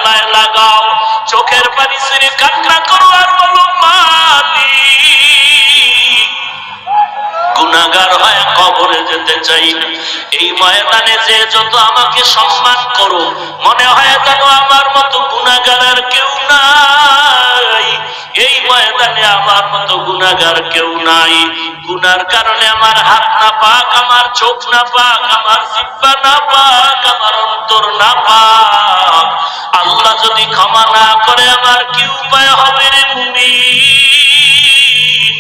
গলায় লাগাও, চোখের পানি ছেড়ে কান্না করো আর বলো মালিক, গুনাহগার হয়ে কবরে যেতে চাই না। এই ময়দানে যে যত আমাকে সম্মান করো, মনে হয় যেন আমার মতো গুনাহগার আর কেউ নাই। এই ময়দানে আমার মতো গুনাহগার কেউ নাই। গুনার কারণে আমার হাত না পাক, আমার চোখ না পাক, আমার জিহ্বা না পাক, আমার অন্তর না পাক। আল্লাহ যদি ক্ষমা না করে আমার কি উপায় হবে রে মুমিন?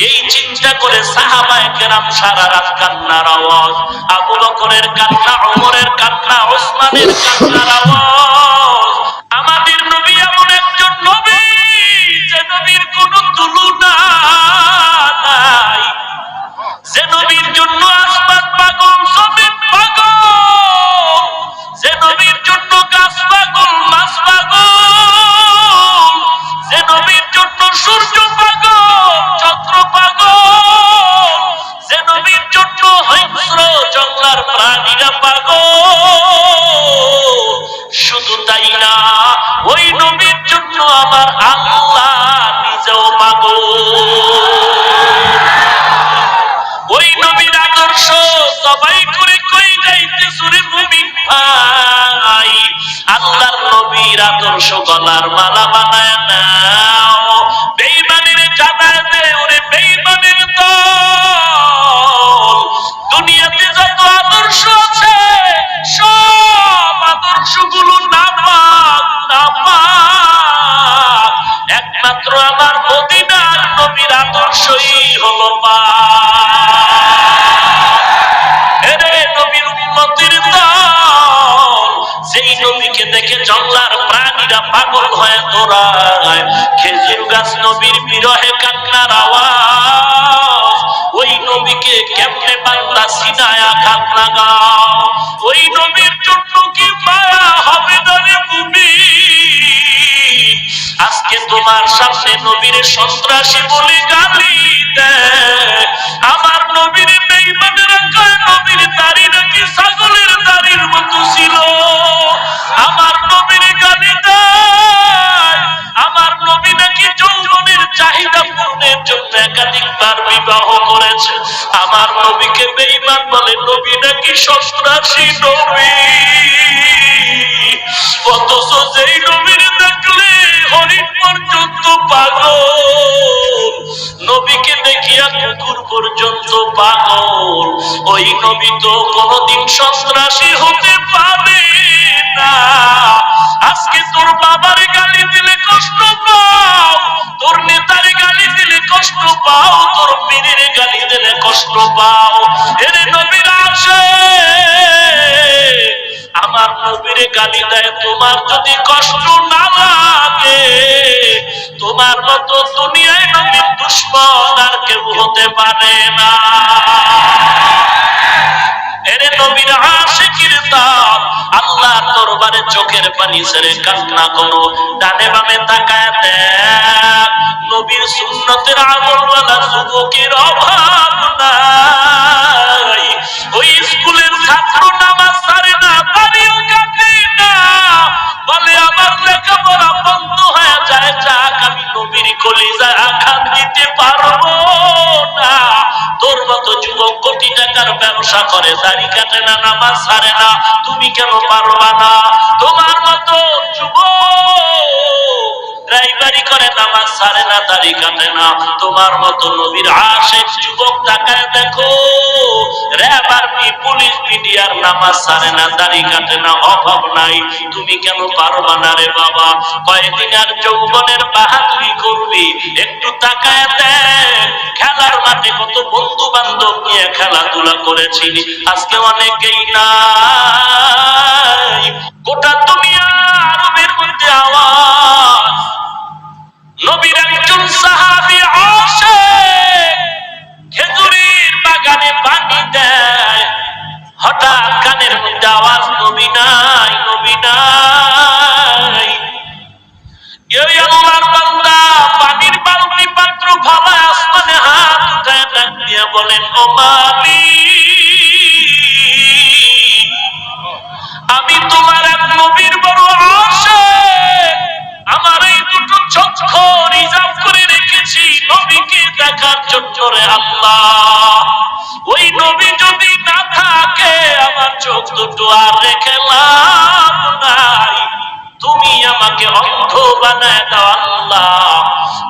এই চিন্তা করে সাহাবায়ে কেরাম সারা রাত কান্নার আওয়াজ, আবু বকরের কান্না, ওমরের কান্না, ওসমানের কান্নার আওয়াজ। আমাদের নবী এমন একজন নবী যে নবীর কোনো তুলনা নাই, যে নবীর জন্য আসমান পাগল, জমিন পাগল, যে নবীর জন্য গাছ পাগল, মাছ পাগল, যে নবীর জন্য সূর্য পাগল, চন্দ্র পাগল, যে নবীর জন্য হিংস্র জঙ্গলার প্রাণীরা পাগল। শুধু তাই না, ওই নবীর জন্য আমার আল্লাহ নিজেও পাগল। ওই নবীর আদর্শ সবাই করে কই যাইতেছ রে মুমিন ভাই, আল্লাহর নবীর আদর্শ গলার মালা বানায় নাও। বেঈমানের জানায় দে ওরে বেঈমানের দল, দুনিয়াতে যত আদর্শ আছে সব আদর্শগুলো নাপাক নাপাক, একমাত্র আমার মদিনার নবীর আদর্শই হলো যেই নবীকে দেখে জঙ্গলার প্রাণীরা পাগল হয়ে দৌড়ায়। খেজুর গাছ নবীর বিরহে কান্নার আওয়াজ, ওই নবীকে কেমনে বান্দা সিনায় আঘাত লাগাও। ওই নবীর জন্য কি মায়া হবে না রে মুমিন? আজকে তোমার সামনে নবীর সন্ত্রাসী বলে গালি দেয়, আমার নবীর বেঈমানেরা কয় নবীর দাড়ি নাকি ছাগলের দাড়ির মতো ছিল। আমার নবীর গালি দেয়, আমার নবী নাকি যৌবনের চাহিদা পূরণের জন্য একাধিকবার বিবাহ করেছে। আমার নবীকে বেঈমান বলে, নবী নাকি সন্ত্রাসী নবী। অথচ যেই নবীর দেখলে হরিণ পর্যন্ত পাগল, নবীকে দেখিয়া কুকুর পর্যন্ত পাগল, ওই নবী তো কোনদিন সন্ত্রাসী হতে পারে না। আজকে তোর বাবার গালি দিলে কষ্ট পাও, তোর নেতার গালি দিলে কষ্ট পাও, তোর পীরের গালি দিলে কষ্ট পাও, এর নবীর আসে আমার নবীর গালি দেয়। তোমার যদি কষ্ট না লাগে, তোমার মতো দুনিয়ায় নবীর দুশমন আর কেউ হতে পারে না। এরে নবীর আশিকির দাম, আল্লাহর দরবারে চোখের পানি ছেড়ে কান্না করো, ডানে বামে তাকায় দেখ, নবীর সুন্নতের আমলওয়ালা যুবকের অভাব নাই। ওই স্কুলের ছাত্র নামাজ ছাড়ে না, বাড়িও কাটে না, বলে আমার লেখাপড়া বন্ধ হয়ে যায়, যাক আমি নবীর কলিজায় আঘাত দিতে পারবো না। তোর মতো যুবক কোটি টাকার ব্যবসা করে, দাড়ি কাটে না, নামাজ ছাড়ে না, তুমি কেন পারবা না? তোমার মতো যুবক ড্রাইভারি করে, নামাজ ছাড়ে না, দাড়ি কাটে না, তোমার মতো নবীর আশিক যুবক তাকায় দেখো, র‍্যাব আর্মি পুলিশ বিডিআর নামাজ ছাড়ে না, দাড়ি কাটে না, অভাব নাই, তুমি কেন পারবা না রে বাবা? কয়েকদিন আর যৌবনের বাহাদুরি করবি, একটু তাকায় দেখ, খেলার মাঠে কত বন্ধু বান্ধব নিয়ে খেলাধুলা করেছিলি, আজকে অনেকেই নাই। গোটা দুনিয়া আরবের মধ্যে আওয়াজ, নবীর একজন সাহাবী আশিক খেজুরের বাগানে পানি দেয়, হঠাৎ কানের মধ্যে আওয়াজ, নবী নাই, নবী নাই। এই আল্লাহর বান্দা পানির বালতি পাত্র ভালা আসমানে হাত উঠায় ডাক দিয়ে বলেন, ও মালিক, আমি তোমার এক নবীর বড় আশিক, দুটো আর রেখে লাভ নাই, তুমি আমাকে অন্ধ বানায় দাও আল্লাহ।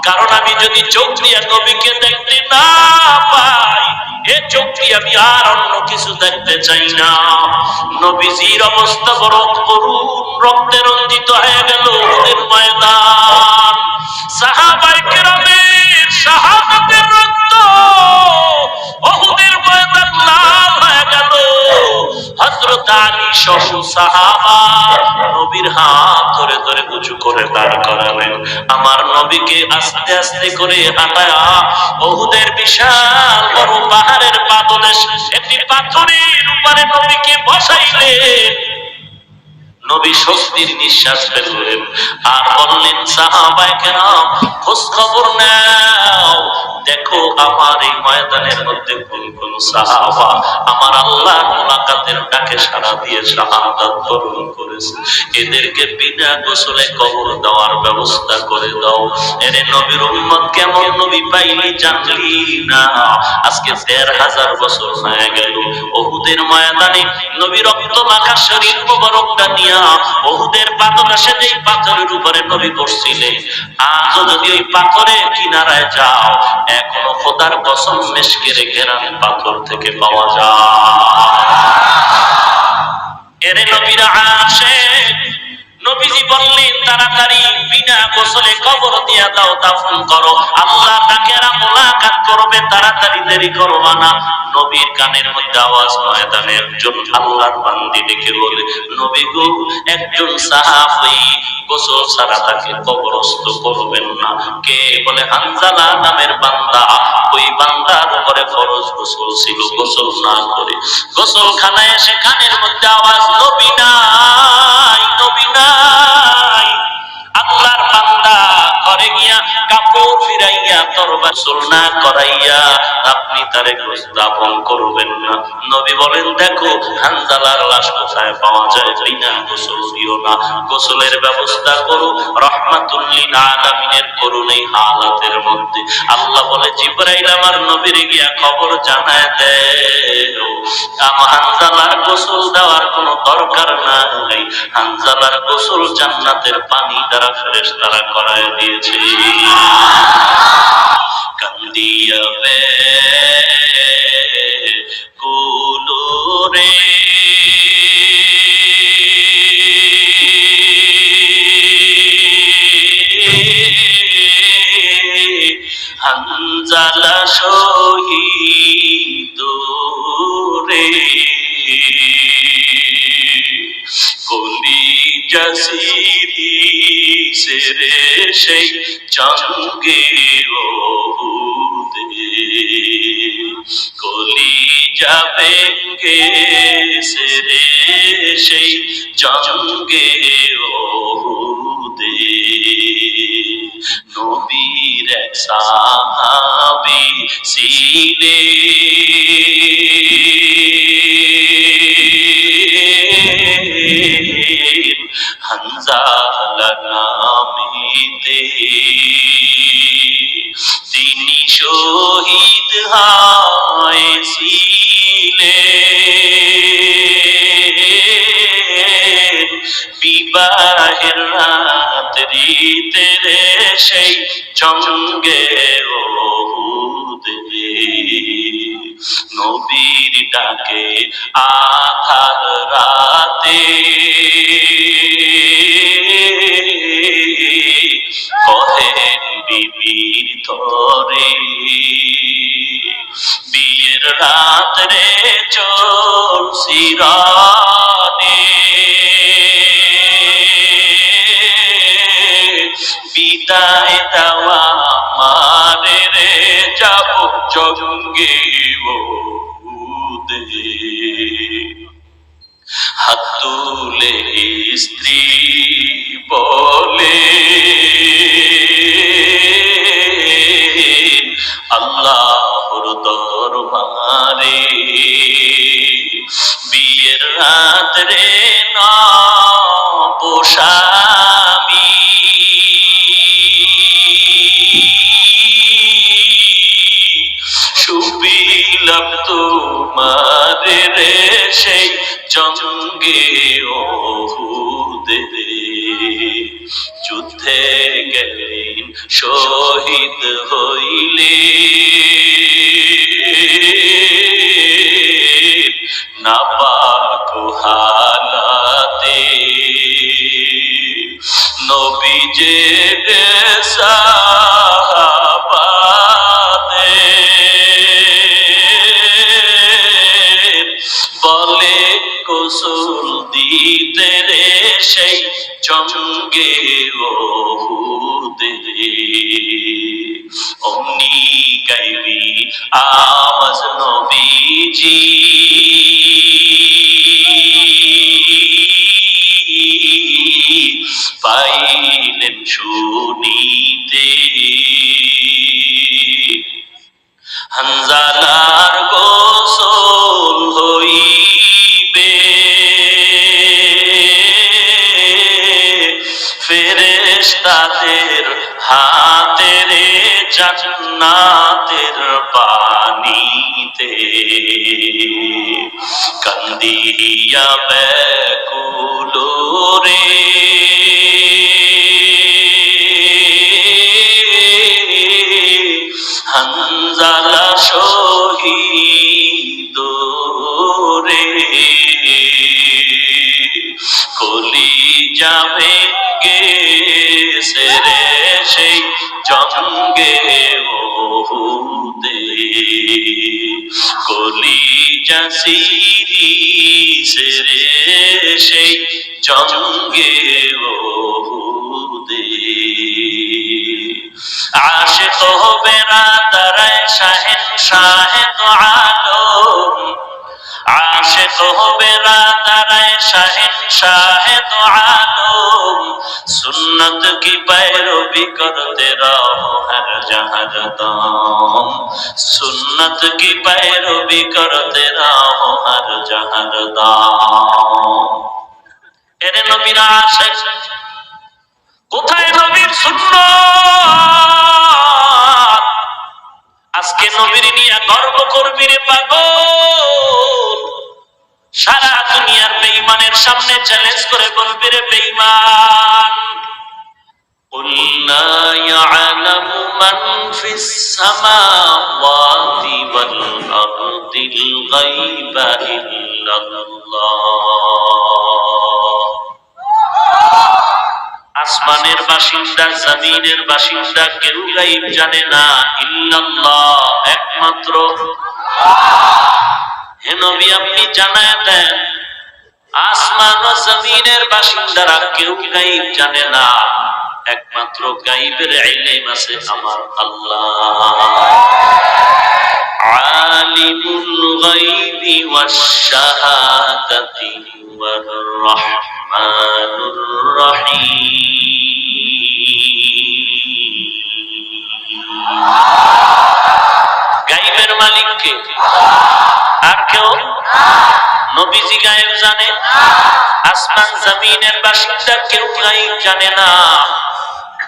কারণ আমি যদি চোখ দিয়ে নবীকে দেখতে না পাই, এ চোখ দিয়ে আমি আর অন্য কিছু দেখতে চাই না। নবীজির অবস্থা বড় করুণ, রক্তে রঞ্জিত হয়ে গেল ওদের ময়দান। সাহাবায়ে কেরামের শাহাদাতের রক্ত ওহুদের ময়দান লাল হয়ে গেল। হযরত আলী সহ সাহাবা নবীর হাত ধরে ধরে উঁচু করে দাঁড় করালেন। আমার নবীকে আস্তে আস্তে করে হাঁটায়া ওহুদের বিশাল বড় পাহাড়ের পাদদেশে একটি পাথরের উপরে নবীকে বসাইলেন। নবী স্বস্তির নিঃশ্বাস ফেললেন আর বললেন, সাহাবায়ে কেরাম খোঁজ খবর নাও, দেখো আমার এই ময়দানের মধ্যে কোন কোন সাহাবা আমার আল্লাহর মুলাকাতের ডাকে সাড়া দিয়ে শাহাদাত বরণ করেছে, এদেরকে বিনা গোসলে কবর দেওয়ার ব্যবস্থা করে দাও। এরে নবীর উম্মত কেমন নবী পাইলি জানলি না? আজকে ১৫০০ বছর হয়ে গেল ওহুদের ময়দানে নবী রক্ত মাখা শরীর মোবারকটা নিয়ে ওহুদের পাদদেশে যেই পাথরের উপরে নবী বসছিলেন, আজও যদি ওই পাথরের কিনারায় যাও, এখনো খোদার কসম মেশকের ঘেরান পাথর থেকে পাওয়া যায়। এরে নবীরা আশিক, নবীজি বললেন তাড়াতাড়ি বিনা গোসলে কবর দিয়া দাও, দাফন করো, আল্লাহ তাকেরা মুলাকাত করবে, তাড়াতাড়ি দেরি করবা না। নবীর কানের মধ্যে আওয়াজ, ময়দানে একজন আল্লাহর বান্দি ডেকে বলে, নবী গো, একজন সাহাবী গোসল ছাড়া তাকে কবরস্থ করবেন না। কে? বলে হানজালা নামের বান্দা। ওই বান্দার উপরে ফরজ গোসল ছিল, গোসল না করে গোসলখানায় এসে কানের মধ্যে আওয়াজ, নবী নাই, নবী নাই। আল্লাহর বান্দা ঘরে গিয়া কাপড় ফিরাইয়া তরবা গোসল না করাইয়া আপনি তারে দাফন করবেন না। নবী বলেন, দেখো হানজালার লাশ কোথায় পাওয়া যায়, বিনা গোসল দিও না, গোসলের ব্যবস্থা করো। রহমাতুল লিল আলামিনের করুন এই হালাতের মধ্যে। আল্লাহ বলে, জিবরাইল আমার নবীর গিয়া খবর জানায় দেও, আমার হানজালার গোসল দেওয়ার কোনো দরকার নাই, হানজালার গোসল জান্নাতের পানি দ্বারা ফেরেশতারা করায় দিয়েছে। কান্দিয়া বে কুলুরে হানজালা শহীদ রে, কলিজা সিরিছে রে সেই জঙ্গে ওহুদে, কলিজা ভেঙেছে রে সেই জঙ্গে ওহুদে। নবীর এক সাহাবী ছিলেন হানজালা নামেতে, তিনি শহীদ হয়েছিলেন বিবাহের রাত্রিতে রে সেই জঙ্গে ওহুদে। নবীর ডাকে আধার রাতে কহেন বিবির ধরে, বিয়ের রাত রে চলছি রানে, বিদায় দেওয়া মারে রে যাব জঙ্গে ওহুদে। হাত তুলে স্ত্রী বলে, আল্লাহর দরবারে বিয়ের রাত রে নবস্বামী যুদ্ধে গেলেন শহীদ হইলে নাপাক হালাতে নবী যে সাহাবাতে বলে গোসল দিতে রে সেই জঙ্গে ওহুদে অমনি গাইবি আওয়াজ নবীজি পাইলেন শুনিতে হানজালার গোসল হইবে ফেরেশতাদের হাতে রে জান্নাতের পানিতে কান্দিয়া ব্যাকুল রে হানজালা শহীদ রে কলিজা ভেঙ্গে সেরে সেই জঙ্গে ওহুদে কলিজা সিরি সেরে সেই জঙ্গে ওহুদে আশিক বেরাদারায় শাহেনশাহ দো আলম আশিক বেরাদারায় শাহেনশাহ দो आलम सुन्नत की पैरवी करते रहो हर जहाँ दम सुन्नत की पैरवी करते रहो हर जहाँ दम এরে নবীর আশিক কোথায় নবীর সুন্নাত আজকে নবীর নিয়ে গর্ব করবি রে পাগল সারা দুনিয়ার বেঈমানের সামনে চ্যালেঞ্জ করে বলবি রে বেঈমান قل لا يعلم من في السماوات والأرض الغيب إلا الله আসমানের বাসিন্দা জমিনের বাসিন্দা কেউ গায়ব জানে না ইল্লাল্লাহ একমাত্র হে নবী আপনি জানায় দেন আসমান ও জমিনের বাসিন্দারা কেউ গায়ব জানে না একমাত্র গায়বের ইলম আছে আমার আল্লাহ আলিমুল গায়বি ওয়াশ শাহাদাতি ওয়ার রাহমানুর রহিম গায়বের মালিক কে আর কেউ নবীজি গায়েব জানে আসমান জমিনের বাসিন্দা কেউ গায়েব জানে না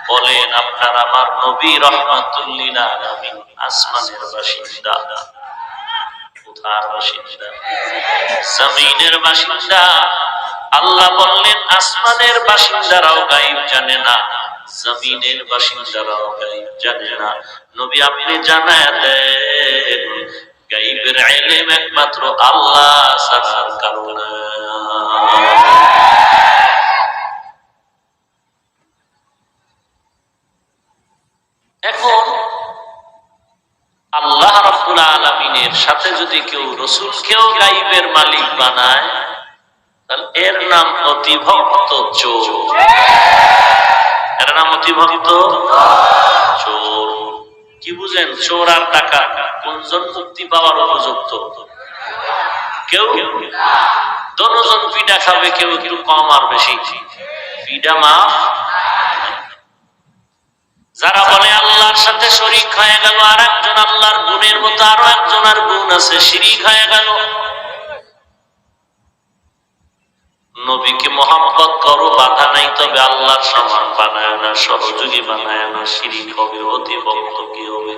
বলেন আপনার আমার নবী রাহমাতুল লিল আলামিন আসমানের বাসিন্দা কোথার বাসিন্দা জমিনের বাসিন্দা আল্লাহ বললেন আসমানের বাসিন্দারাও গায়েব জানে না জমিনের বাসিন্দারাও গায়েব জানে না নবী আপনি জানায় দেন গায়বের ইলম একমাত্র আল্লাহ ছাড়ার কারণে এখন আল্লাহ রাব্বুল আলামিনের সাথে যদি কেউ রাসূলকেও গায়বের মালিক বানায় তাহলে এর নাম অতিভক্ত চোর এর নাম অতিভক্ত চোর কি বুঝেন চোর আর ডাকাত কোনজন মুক্তি পাওয়ার উপযুক্ত কেউ দুজন পিঠা খাবে কেউ একটু কম আর বেশি পিঠা মাফ যারা বলে আল্লাহর সাথে শরীক হয়ে গেল আর একজন আল্লাহর গুণের মতো আরো একজনের গুণ আছে শিরিক হয়ে গেল নবীকে মহব্বত করো বাধা নাই তবে আল্লাহর সমান বানায় না সহযোগী বানায় না শিরিক হবে অতিভক্ত কি হবে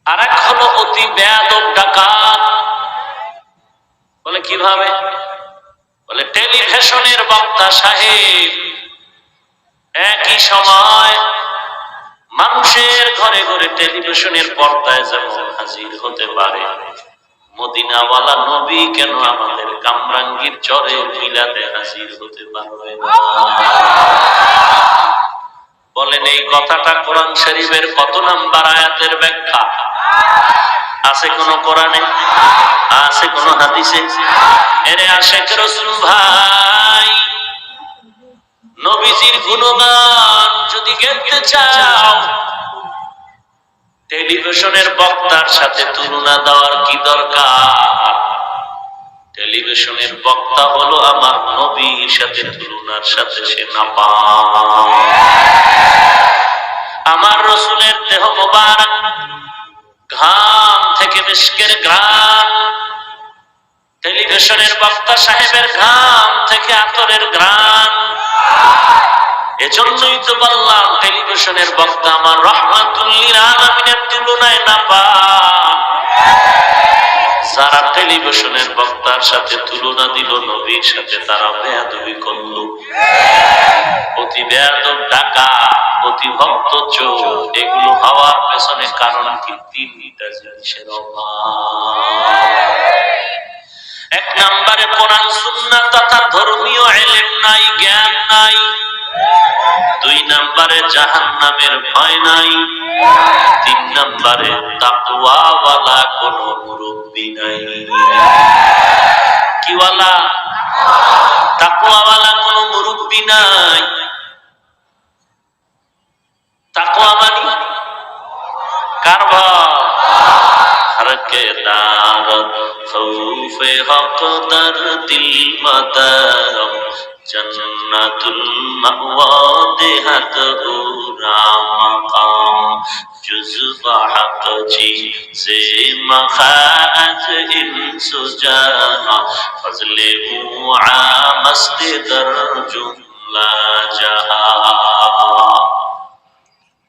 আর এক হলো অতি বেয়াদব ডাকাত কিভাবে? বলে টেলিভিশনের বক্তা সাহেব একই সময় মানুষের ঘরে ঘরে টেলিভিশনের পর্দায় যেমন হাজির হতে পারে, মদিনাওয়ালা নবী কেন আমাদের কামরাঙ্গীর চরে মিলাদে হাজির হতে পারবে না? বলেন এই কথাটা কোরআন শরীফের কত নাম্বার আয়াতের ব্যাখ্যা? আছে কোন কোরআনে? আছে কোন হাদিসে? এরে আশিক রাসূল ভাই, নবীজির গুণগান যদি গাইতে চাও, টেলিভিশনের বক্তার সাথে তুলনা দেওয়ার কি দরকার? টেলিভিশনের বক্তা হলো আমার নবীর সাথে তুলনার সাথে সে না পায়। আমার রাসূলের দেহ মোবারক ঘাম থেকে মিশকের ঘ্রাণ, টেলিভিশনের বক্তা সাহেবের ঘাম থেকে আতরের ঘ্রাণ। এজন্যই তো বললাম টেলিভিশনের বক্তা আমার রাহমাতুল লিল আলামিনের তুলনায় না পায়। যারা টেলিভিশনের বক্তার সাথে তুলনা দিল নবীর সাথে, তারা বেয়াদবি করলো। অতি বেয়াদব ডাকা, অতি ভক্ত চোখ, এগুলো হওয়ার পেছনে কারণ কি? তিনটা জিনিসের অভাব। এক নম্বরে কোরআন সুন্নাহ তথা ধর্মীয় ইলম নাই, জ্ঞান নাই। দুই নম্বরে জাহান্নামের ভয় নাই। তিন নম্বরে তাকওয়াওয়ালা কোন মুরব্বি নাই। কি ওয়ালা? তাকওয়াওয়ালা কোন মুরব্বি নাই। তাকওয়া মানে কার ভয়? হরকে দার খৌফে হক দর দিল মাদাম, জন্নাতুল মাওয়া দেহাত উরা মাকাম, জুজবা হক জি সে মখাজ ইনসুজা, ফজলে উআ মস্ত দর জুমলা জাহা।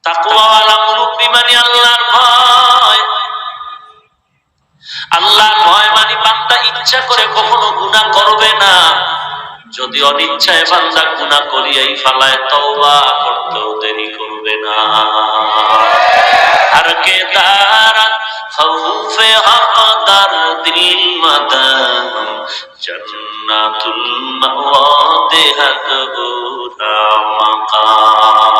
তাকওয়াওয়ালা মুরব্বি মানে আল্লাহর ভয়। আল্লাহর ভয় মানে বান্দা ইচ্ছা করে কখনো গুনাহ করবে না। যদি অনিচ্ছায় বান্দা গুনাহ করিয়াই ফেলায়, তওবা করতেও দেরি করবে না। আর কে দারাত খৌফে হক দার দিল মাদাম, জান্নাতুল মাওয়া দেহাত উরা মাকাম।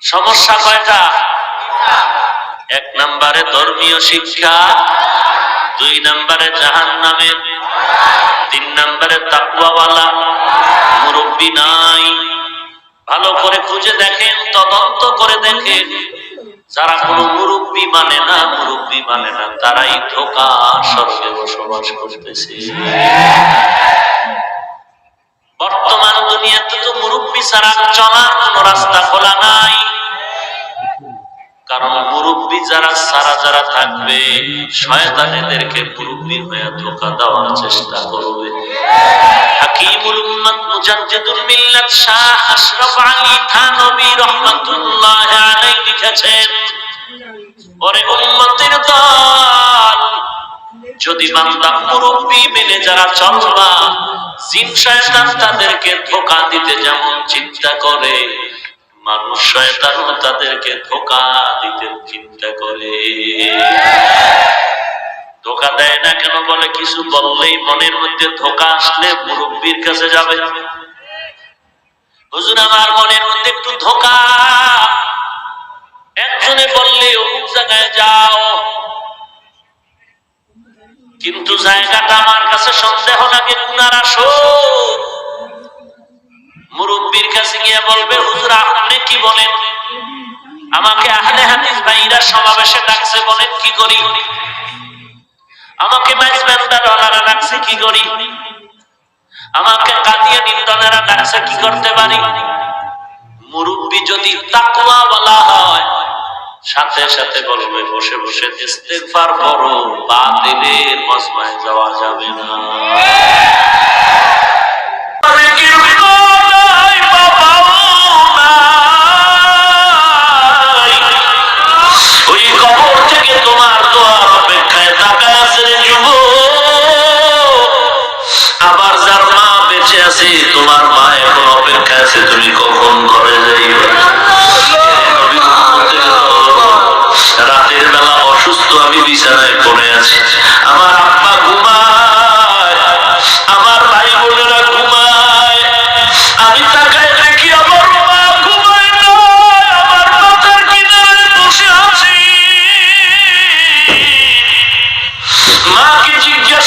সমস্যা কয়টা? এক নম্বরে ধর্মীয় শিক্ষা, দুই নম্বরে জাহান্নামের, তিন নম্বরে তাকওয়াওয়ালা মুরব্বি নাই। ভালো করে খুঁজে দেখেন, তদন্ত করে দেখেন, যারা কোনো মুরব্বি মানে না, মুরব্বি মানে না, তারাই ধোঁকা স্বর্গে বসবাস করতেছে। বর্তমান দুনিয়াতে তো মুরব্বি ছাড়া চলার কোনো রাস্তা খোলা নাই। কারণ মুরব্বি যারা সারা যারা থাকবে, শয়তান এদেরকে মুরব্বি হয়ে ধোঁকা দেওয়ার চেষ্টা করবে। হাকিমুল উম্মাত মুজাদ্দিদুল মিল্লাত শাহ আশরাফ আলী থানভী রাহমাতুল্লাহ আলাইহি লিখেছেন, ওরে উম্মতের দল, যদি বান্দা মুরব্বি মেনে যারা চলবা, জিন শয়তান তাদেরকে ধোঁকা দিতে যেমন চিন্তা করে, মানুষ শয়তানও তাদেরকে ধোঁকা দিতে চিন্তা করে। ধোঁকা দেয় না কেন? বলে কিছু বললেই মনের মধ্যে ধোঁকা আসলে মুরব্বির কাছে যাবে। হুজুর আমার মনের মধ্যে একটু ধোঁকা, একজনে বললে অমুক জায়গায় যাও, কিন্তু জায়গাটা আমার কাছে সন্দেহ লাগে, গুনার আসর। মুরব্বির কাছে গিয়ে বলবে, হুজুর আপনি কি বলেন? আমাকে আহলে হাদিস ভাইরা সমাবেশে ডাকছে, বলেন কি করি? আমাকে মাইজবান্দারওয়ালারা ডাকছে, কি করি? আমাকে কাদিয়ানীর দলেরা ডাকছে, কি করতে পারি? মুরব্বি যদি তাকওয়াওয়ালা হয়, সাথে সাথে বলবে বসে বসে ইস্তেগফার করো, বাতিলের মজমায় যাওয়া যাবে না। ওই কবর থেকে তোমার দোয়ার অপেক্ষায় তাকায় আছে যুবক।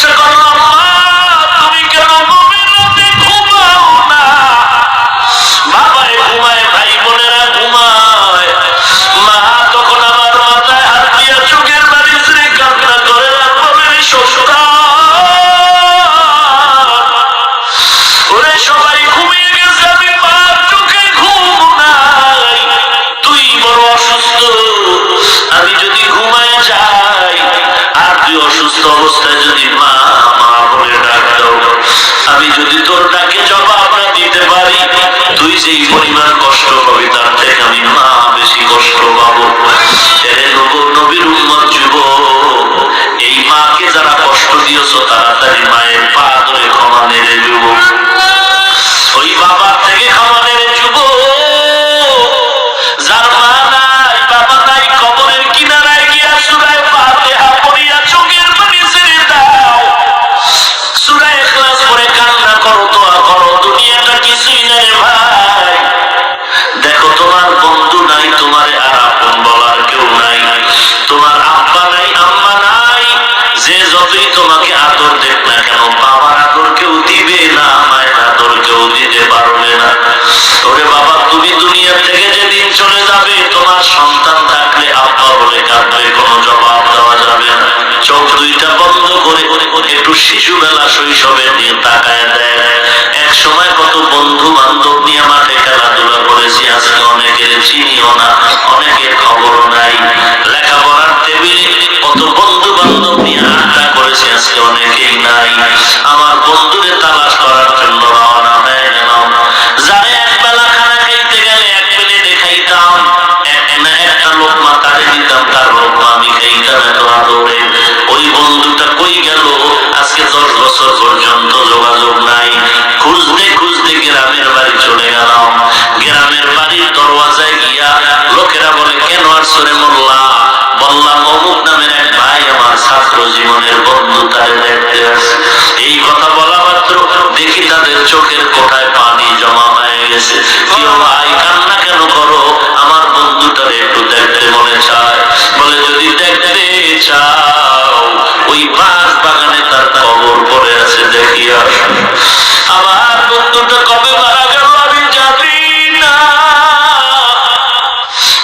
জিজ্ঞাসা করলাম, মা তুমি কেন গভীর রাতে ঘুমাও না? বাবায় ঘুমায়, ভাই বোনেরা ঘুমায়। মা তখন আমার মাথায় হাত দিয়া চোখের বাড়ি ছেড়ে কান্না করে ওরে সবাই ঘুমিয়ে গেছে, আমি মার চোখে ঘুম নাই। তুই বড় অসুস্থ, আমি যদি ঘুমায় যাই আর তুই অসুস্থ অবস্থায় যদি মা মা বলে ডাক দাও, আমি যদি তোর ডাকে জবাব না দিতে পারি, তুই যেই পরিমাণ কষ্ট পাবি তার থেকে আমি মা বেশি কষ্ট পাবো। নবীর উম্মত যুবক, এই মাকে যারা কষ্ট দিয়েছ তাড়াতাড়ি মায়ের পা ধরে ক্ষমা নেড়ে যুবক, ওই বাবার থেকে ক্ষমা নেড়ে যুবক। যার মা নাই বাবা নাই, কবরের কিনারায় গিয়া সূরা ফাতিহা পড়িয়া চোখের পানি ছেড়ে দাও, সূরা ইখলাস পড়ে কান্না করো, দোয়া করো। দুনিয়াটা কিছুই না রে ভাই। দেখো তোমার বন্ধু নাই, তোমারে আর আপন বলার কেউ নাই, তোমার আব্বা নাই আম্মা নাই, যে যতই তোমাকে আদর দেখ না কেন বাবার আদর কেউ দিবে না, মায়ের আদর কেউ দিতে পারবে না। ওরে বাবা, তুমি দুনিয়া থেকে যেদিন চলে যাবে, তোমার সন্তান থাকলে আব্বা বলে কাঁদবে, কোনো জবাব দেওয়া যাবে না। চোখ দুইটা বন্ধ করে একটু শিশুবেলা শৈশবে নিয়ে তাকায় দেয়। এক সময় কত বন্ধু বান্ধব নিয়ে মাঠে খেলাধুলা করেছি, আজকে অনেকের চিনিও না, অনেকের খবরও নাই। লেখাপড়ার টেবিলে কত বন্ধু বান্ধব নিয়ে আড্ডা করেছি, আজকে অনেকেই নাই। আমার বন্ধুরে তালাশ করার জন্য রওনা হয়ে গেলাম। যারে একবেলা খানা খাইতে গেলে এক প্লেটে খাইতাম, একটা লোকমা তারে দিতাম, তার লোকমা আমি খাইতাম এত আদরে। ওই বন্ধুটা কই গেল? আজকে 10 বছর পর্যন্ত যোগাযোগ নাই। খুঁজতে খুঁজতে গ্রামের বাড়ি চলে গেলাম। গ্রামের বাড়ির দরওয়াজায় গিয়া লোকেরা বলে, কেন আসছো রে মোল্লা? বললাম, অমুক নামের এক ভাই আমার ছাত্র জীবনের বন্ধু, তারে দেখতে আসছে। এই কথা বলা মাত্র দেখি তাদের চোখের কোঠায় পানি জমা হয়ে গেছে। কি ভাই, কান্না কেন করো? আমার বন্ধুটারে একটু দেখতে মনে চায়। বলে, যদি দেখতে চাও ওই বাঁশ বাগানে তার কবর পড়ে আছে, দেখি আসো। আমার বন্ধুটা কবে মারা গেল আমি জানি না।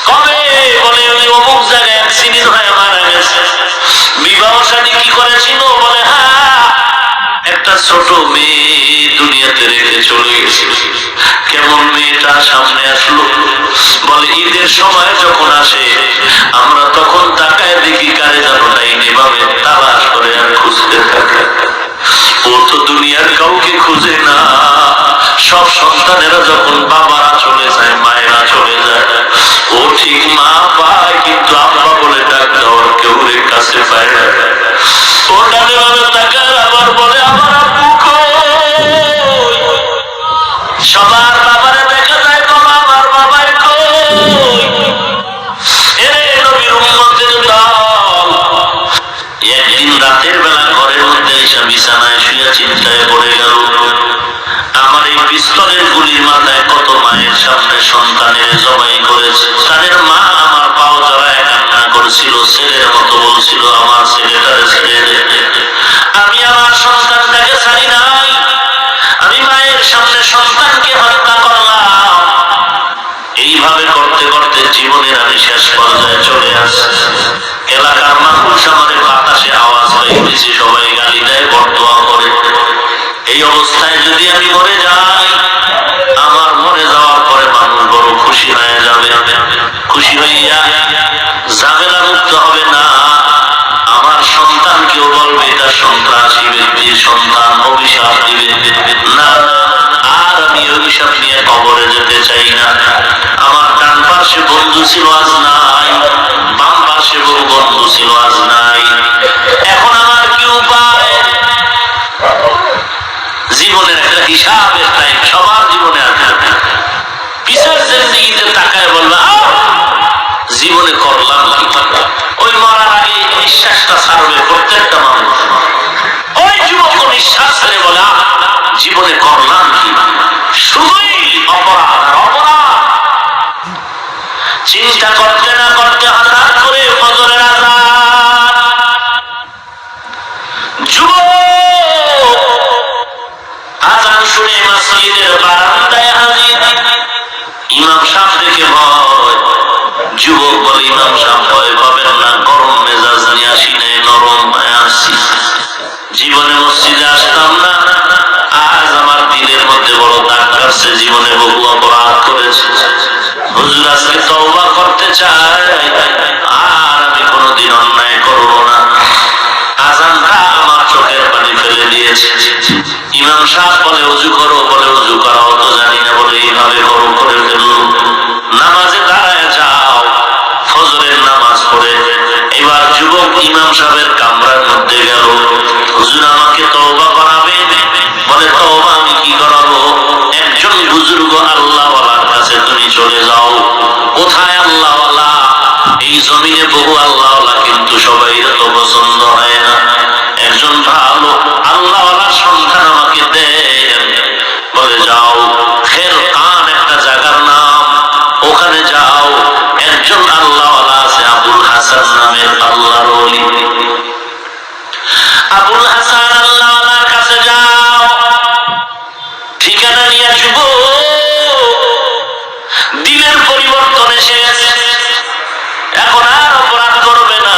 কবে? বলে, ওই অমুক জায়গায় অ্যাক্সিডেন্ট হয়ে মারা গেছে। বিবাহ শাদী কি করেছিল? বলে, হ্যাঁ, একটা ছোট মেয়ে দুনিয়াতে রেখে চলে গেছে। কেমন মেয়েটা সামনে আসলো? বলে, ঈদের সময় যখন আসে আমরা তখন তাকায় দেখি কারে যেন ডাইনে ভাবে তালাশ করে আর খুঁজতে থাকে। ও তো দুনিয়ার কাউকে খুঁজে না। সব সন্তানেরা যখন বাবারা চলে যায়, মায়েরা চলে যায়, ও ঠিক মা পায় কিন্তু আব্বা বলে ডাক দেওয়ার কেউ কাছে পায় না। ও ডানে ভাবে তাকায় আবার বলে, আমার আব্বু কই? সবার বাবারে দেখা যায়, বাবা আমার বাবাই কই? এরে নবীর উম্মতের দল, একদিন রাতের বেলা ঘরের মধ্যে এসে বিছানায় শুয়ে চিন্তায় পড়ে গেল, আমার এই পিস্তলের গুলির মাথায় কত মায়ের সামনে সন্তানের জবাই করেছে। তাদের মা আমার পাও জড়ায় কান্না করেছিল, ছেলের মতো বলছিল, আমার ছেলেটারে ছেড়ে দে। আমি আমার সন্তানটাকে ছাড়ি নাই, আমি মায়ের সামনে সন্তানকে হত্যা করলাম। এইভাবে করতে করতে জীবনের আমি শেষ পর্যায়ে চলে আসছি। এলাকার মানুষ আমাদের বাতাসে আওয়াজ হয়ে গেছে, সবাই গালি দেয়, বদদোয়া করে। এই অবস্থায় যদি আমি মরে যাই, আমার মরে যাওয়ার পরে মানুষ বড় খুশি হয়ে যাবে। খুশি হইয়া ঝামেলা মুক্ত হবে না। আমার সন্তান কেউ বলবে এটা সন্ত্রাসী ব্যক্তির সন্তান, অভিশাপ দিবে না। আর আমি অভিশাপ নিয়ে কবরে যেতে চাই না। আমার ডান পাশে বন্ধু ছিল, আজ নাই। বাম পাশে বন্ধু ছিল, আজ নাই। এখন আমার কি উপায়? জীবনের একটা হিসাবের টাইম সবার জীবনে আছে। পিছের জিন্দেগিতে তাকায় বলবে, জীবনে করলাম কি? ওই মরার আগে নিঃশ্বাসটা ছাড়বে প্রত্যেকটা মানুষ। ওই যুবক নিঃশ্বাস ছেড়ে বলে, জীবনে করলাম কি? শুধুই অপরাধ আর অপরাধ। চিন্তা করতে না করতে হঠাৎ করে ফজরের আযান। যুবক মসজিদের বারান্দায় হাজির। ইমাম সাহেব দেখে ভয়। যুবক বলে, ইমাম সাহেব ভয় পাবেন না, গরম মেজাজ নিয়ে আসি নাই, নরম হয়ে আসছি। জীবনে মসজিদে আসতাম না, আজ আমার দিলের মধ্যে বড় দাগ কাটছে, জীবনে বহু অপরাধ করেছে। হুজুর আজকে তওবা করতে চাই, আর আমি কোনোদিন অন্যায় করব না। আজানটা আমার চোখের পানি ফেলে দিয়েছে। ইমাম সাহেব বলে, ওযু করো, বলে ওযু করাও তো জানি না, বলে এইভাবে করো, করে ফেললো। নামাজে দাঁড়ায় যাও, ফজরের নামাজ পড়ে এবার যুবক ইমাম সাহেবের কামরার মধ্যে গেল। হুজুর আমাকে তওবা করাবে? বলে তওবা আমি কি করাবো? একজন বুজুর্গ আল্লাহওয়ালার কাছে তুমি চলে যাও। কোথায় আল্লাহওয়ালা? এই জমিনে বহু আল্লাহওয়ালা, কিন্তু সবাই তো পছন্দ হয় না। একজন ভালো আল্লাহওয়ালার সন্ধান আমাকে দেন। বলে যাও, খেরকান একটা জায়গার নাম, ওখানে যাও। একজন আল্লাহওয়ালা আছে, আবুল হাসান নামের আল্লাহর ওলি। আবুল হাসান আল্লাহওয়ালার কাছে যাও। ঠিকানা নিয়ে যুবক দিলের পরিবর্তন এসে গেছে। এখন আর অপরাধ করবে না।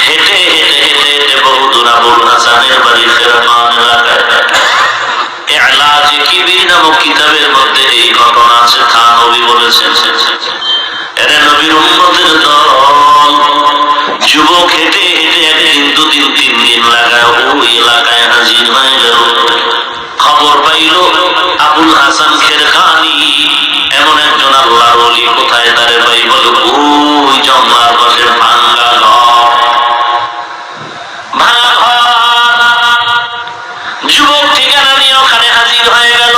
হেঁটে হেঁটে হেঁটে হেঁটে বহুদূর আবুল হাসানের বাড়ি ফেরমান এলাকায়। ইলাজে কিবির নামক কিতাবের মধ্যে এই ঘটনা আছে। তা নবী বলেছেন, এরা নবীর উম্মতের দল। যুবক হেঁটে হেঁটে একদিন, দুদিন, 3 দিন লাগায় ওই এলাকায় হাজির হয়ে গেল। খবর পাইল আবুল হাসান খেরকানি এমন একজন আল্লাহর ওলি। কোথায় তারে পাই? বলে ওই জঙ্গলার পাশে ভাঙ্গা ঘর। ভাঙ্গা ঘর। যুবক ঠিকানা নিয়ে ওখানে হাজির হয়ে গেল।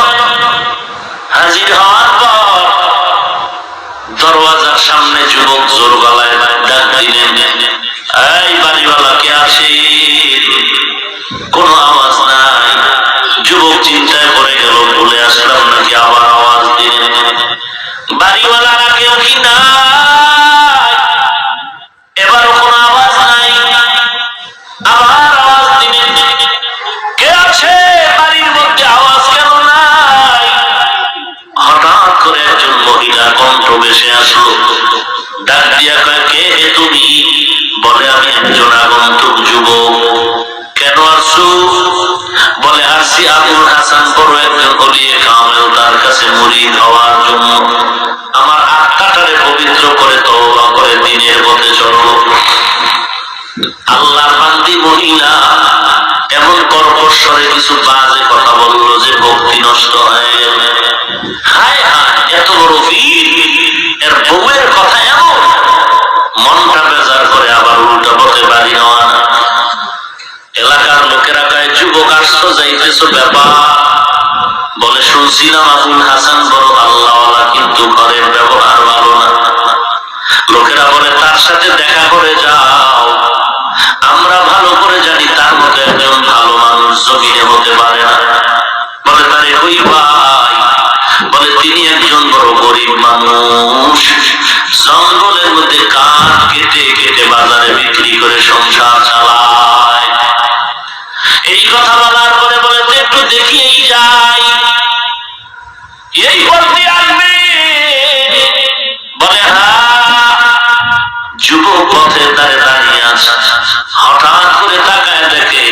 হাজির হওয়ার পর দরওয়াজার সামনে যুবক জোর গলায় ডাক দিলেন, এই বাড়িওয়ালা কে আছে? কোনো আওয়াজ নাই। যুবক চিন্তায় পড়ে গেল, ভুলে আসলাম নাকি, আবার আওয়াজ দিলেন, বাড়িওয়ালারা কেউ কি নাই? এবারও কোনো আওয়াজ নাই। আবার আওয়াজ দিলেন, কে আছে বাড়ির মধ্যে? আওয়াজ কেন নাই? হঠাৎ করে একজন মহিলা কণ্ঠ ভেসে আসলো। ডাক দিয়া কয়, কে হে তুমি? বলে আমি একজন আগন্তুক যুবক। কেন আসছো? বলে আসছি আবুল হাসান বড় একজন ওলিয়ে কামেল, তার কাছে মুরিদ হওয়ার জন্য। আমার আত্মাটারে পবিত্র করে তওবা করে দ্বীনের পথে চলো। আল্লাহর বান্দি মহিলা এমন কর্কশ্বরে কিছু বাজে কথা বললো যে ভক্তি নষ্ট হয়ে গেল। হায় হায়, এত বড় বীর, এর বউয়ের কথা এমন! মনটা বেজার করে আবার উল্টা পথে বাড়ি নেওয়া। এলাকার লোকেরা কয়, যুবক আসছো, যাইতেছো, ব্যাপার? বলে শুনছিলাম আবুল হাসান বড় আল্লাহওয়ালা, কিন্তু ঘরের ব্যবহার ভালো না। লোকেরা বলে তার সাথে দেখা করে যাও। আমরা ভালো করে জানি তার মতো একজন ভালো মানুষ জমিনে হতে পারে না। বলে তারে কই ভাই? বলে তিনি একজন বড় গরিব মানুষ, জঙ্গলের মধ্যে কাঠ কেটে কেটে বাজারে বিক্রি করে সংসার চালায়। এই কথা বলার পরে বলে তো একটু দেখিয়েই যাই, এই বলতে আসবে? বলে হ্যাঁ। যুবক পথে দাঁড়িয়ে আছে। হঠাৎ করে তাকায় দেখে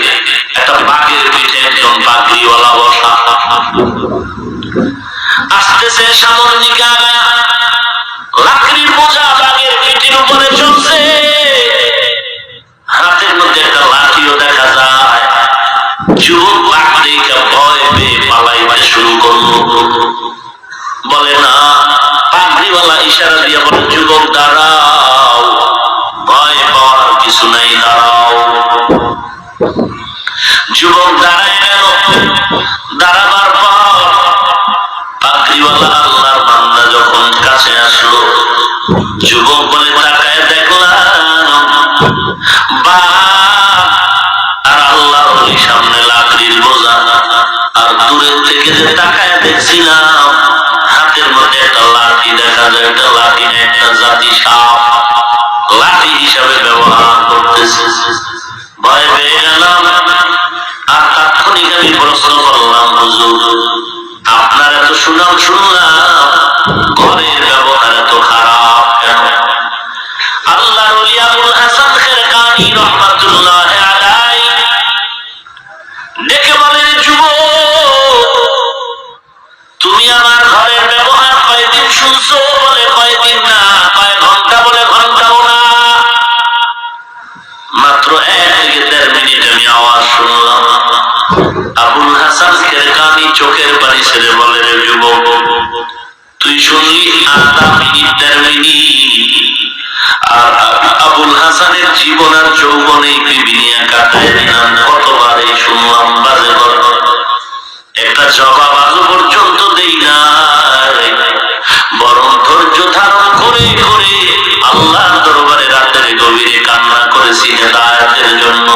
একটা বাঘের পিঠে একজন পাগড়িওয়ালা বসা। আসতেছে সামনের দিকে, লাকড়ির বোঝা বাঘের পিঠের উপরে চলছে। হাতের মধ্যে একটা লাঠিও দেখা যায়। যুবক বাঘ দেখে ভয় পেয়ে পালাইতে শুরু করলো। বলে না, পাগড়িওয়ালা ইশারা দিয়ে বলে, যুবক দাঁড়াও, ভয় পাওয়ার কিছু নাই, দাঁড়াও। যুবক দাঁড়ায় গেল। দাঁড়াবার পর পাগড়িওয়ালা আল্লাহর বান্দা যখন কাছে আসলো, যুবক বলে তাকায় দেখলাম বাঘ আর আল্লাহর ওই সামনে লাকড়ির বোঝা। আর দূরের থেকে যে তাকায় দেখছিলাম হাতের মধ্যে একটা লাঠি দেখা যায়। একটা লাঠি না, একটা জাতি সাপ লাঠি হিসাবে ব্যবহার করতেছে। ভয় পেয়ে গেলাম। শুনলাম ঘরের ব্যবহার এত খারাপ কেন? আল্লাহর ওলি আবুল হাসান খেরকানি রহমাতুল্লাহ আলাইহি ডেকে বলেন, যুবক, তুমি আমার ঘরের ব্যবহার কয়দিন শুনছো? বলে কয়দিন না, কয় ঘন্টা? বলে ঘন্টাও না, মাত্র 1 থেকে 1.5 মিনিট আমি আওয়াজ শুনলাম। আবুল হাসান খেরকানি চোখের পানি ছেড়ে বলে, রে যুবক, তুই শুনলি 1/2 মিনিট 1.5 মিনিট, আর আবুল হাসানের জীবন আর যৌবনে বিবি নিয়ে কাটায় দিলাম। কতবার এই শুনলাম, বাজে কথা, একটা জবাব আজ পর্যন্ত দেই না, বরং ধৈর্য ধারণ করে করে আল্লাহর দরবারে রাতের গভীরে কান্না করেছি হেদায়েতের জন্য।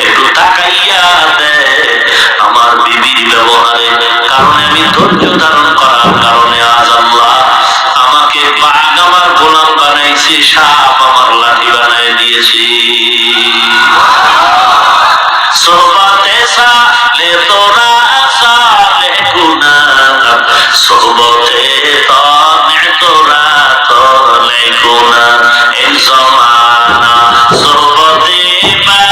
একটু তাকাইয়া দেয় আমার বিবির ব্যবহারে, কারণে আমি ধৈর্য ধারণ করার কারণে আজ আল্লাহ আমাকে বাঘ আমার গোলাম বানাইছে, সাপ আমার লাঠি বানাই দিয়েছি। সোহবতে সালে তোরা সালে গুনা, সোহবতে তামে তোরা তোলে গুনা, এই জমানা সোহবতে বা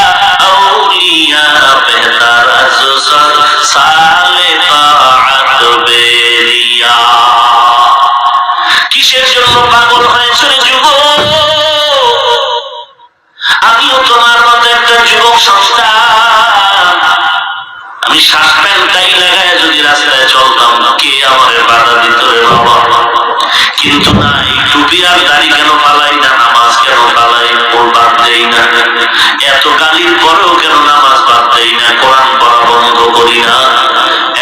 আউলিয়া বেহতার আজসার সালে তাআত বেরিয়া। কিসের জন্য পাগল হয়েছে যুবক? আমিও তোমার মতো একটা যুবক সন্তান, আমি শার্ট প্যান্ট টাই লাগায় যদি রাস্তায় চলতাম, কে আমার বাধা দিত রে বাবা? কিন্তু না, এই টুপি আর দাড়ি কেন পালাই না, নামাজ কেন পালাই বাদ দেই না, এত গালির পরেও কেন নামাজ বাদ দেই না, কোরআন পড়া বন্ধ করি না?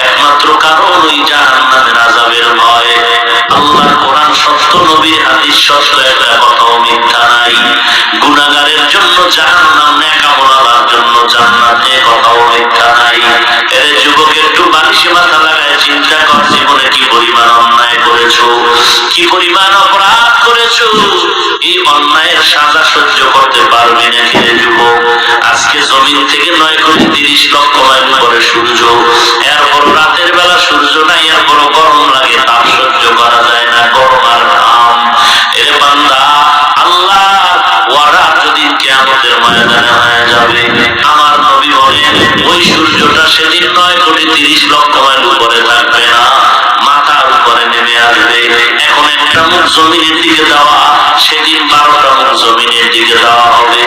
একমাত্র কারণ ওই জাহান্নামের আযাবের ভয়। আল্লাহর কোরআন সত্য, নবীর হাদিস সত্য, একটা কথাও মিথ্যা নাই। গুনাহগারের জন্য জাহান্নাম, নেকামলার জন্য জান্নাত, এ কথাও মিথ্যা নাই। এর যুবক, একটু বালিশে মাথা লাগায় চিন্তা কর, জীবনে কি পরিমাণ অন্যায় করেছো, কি পরিমাণ অপরাধ করেছো। এই অন্যায়ের সাজা সহ্য করতে পারবি নাকি রে যুবক? আজকে জমিন থেকে 9,30,00,000 মাইল পরে সূর্য, এরপর রাতের বেলা সূর্য নাই, এরপর গরম লাগে, তাপ সহ্য করা যায় না, গরম আর ঘাম। এর বান্দা, আল্লাহ ওয়াদা যদি কিয়ামতের ময়দানে হয়ে যাবে, আমার নবী বলেন ওই সূর্যটা সেদিন 9,30,00,000 মাইল উপরে থাকবে না, মাথার উপরে নেমে আসবে। এখন একটা মুখ জমিনের দিকে দেওয়া, সেদিন 12টা মুখ জমিনের দিকে দেওয়া হবে।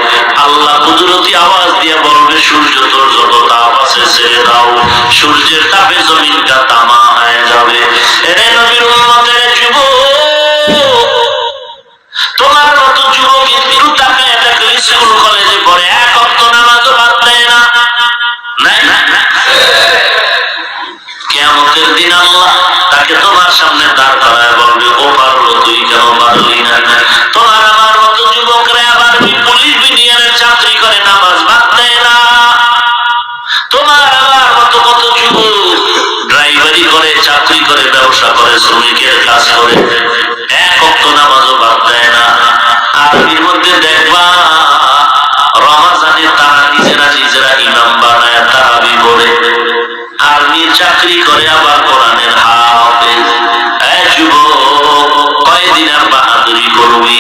আল্লাহ কুদরতি আওয়াজ দিয়ে বলবে, সূর্য তোর যত তাপ আছে ছেড়ে দাও, সূর্যের তাপে জমিনটা তামা হয়ে যাবে। এরে নবীর উম্মতের যুবক, তোমার মতো যুবক একটু তাকায় দেখো, স্কুল কলেজে পড়ে, 1 ওয়াক্ত নামাজও বাদ দেয় না। কিয়ামতের দিন আল্লাহ তাকে তোমার সামনে দাঁড় করায় বলবে, ও পারলো, তুই কেন পারলি না? তোমার আমার মতো যুবকরা আবার পুলিশ বিডিআরের চাকরি করে, নামাজ বাদ দেয় না। তোমার আমার মতো কত যুবক ড্রাইভারি করে, চাকরি করে, ব্যবসা করে, শ্রমিকের কাজ করে, 1 ওয়াক্ত নামাজও বাদ দেয় না। আর এর মধ্যে দেখবা রমাজানে তারা নিজেরা নিজেরা ইমাম বানায় তারাবি পড়ে, আর্মির চাকরি করে, আবার কোরআনের হাফেজ। যুবক, কয়দিন আর বাহাদুরি করবি?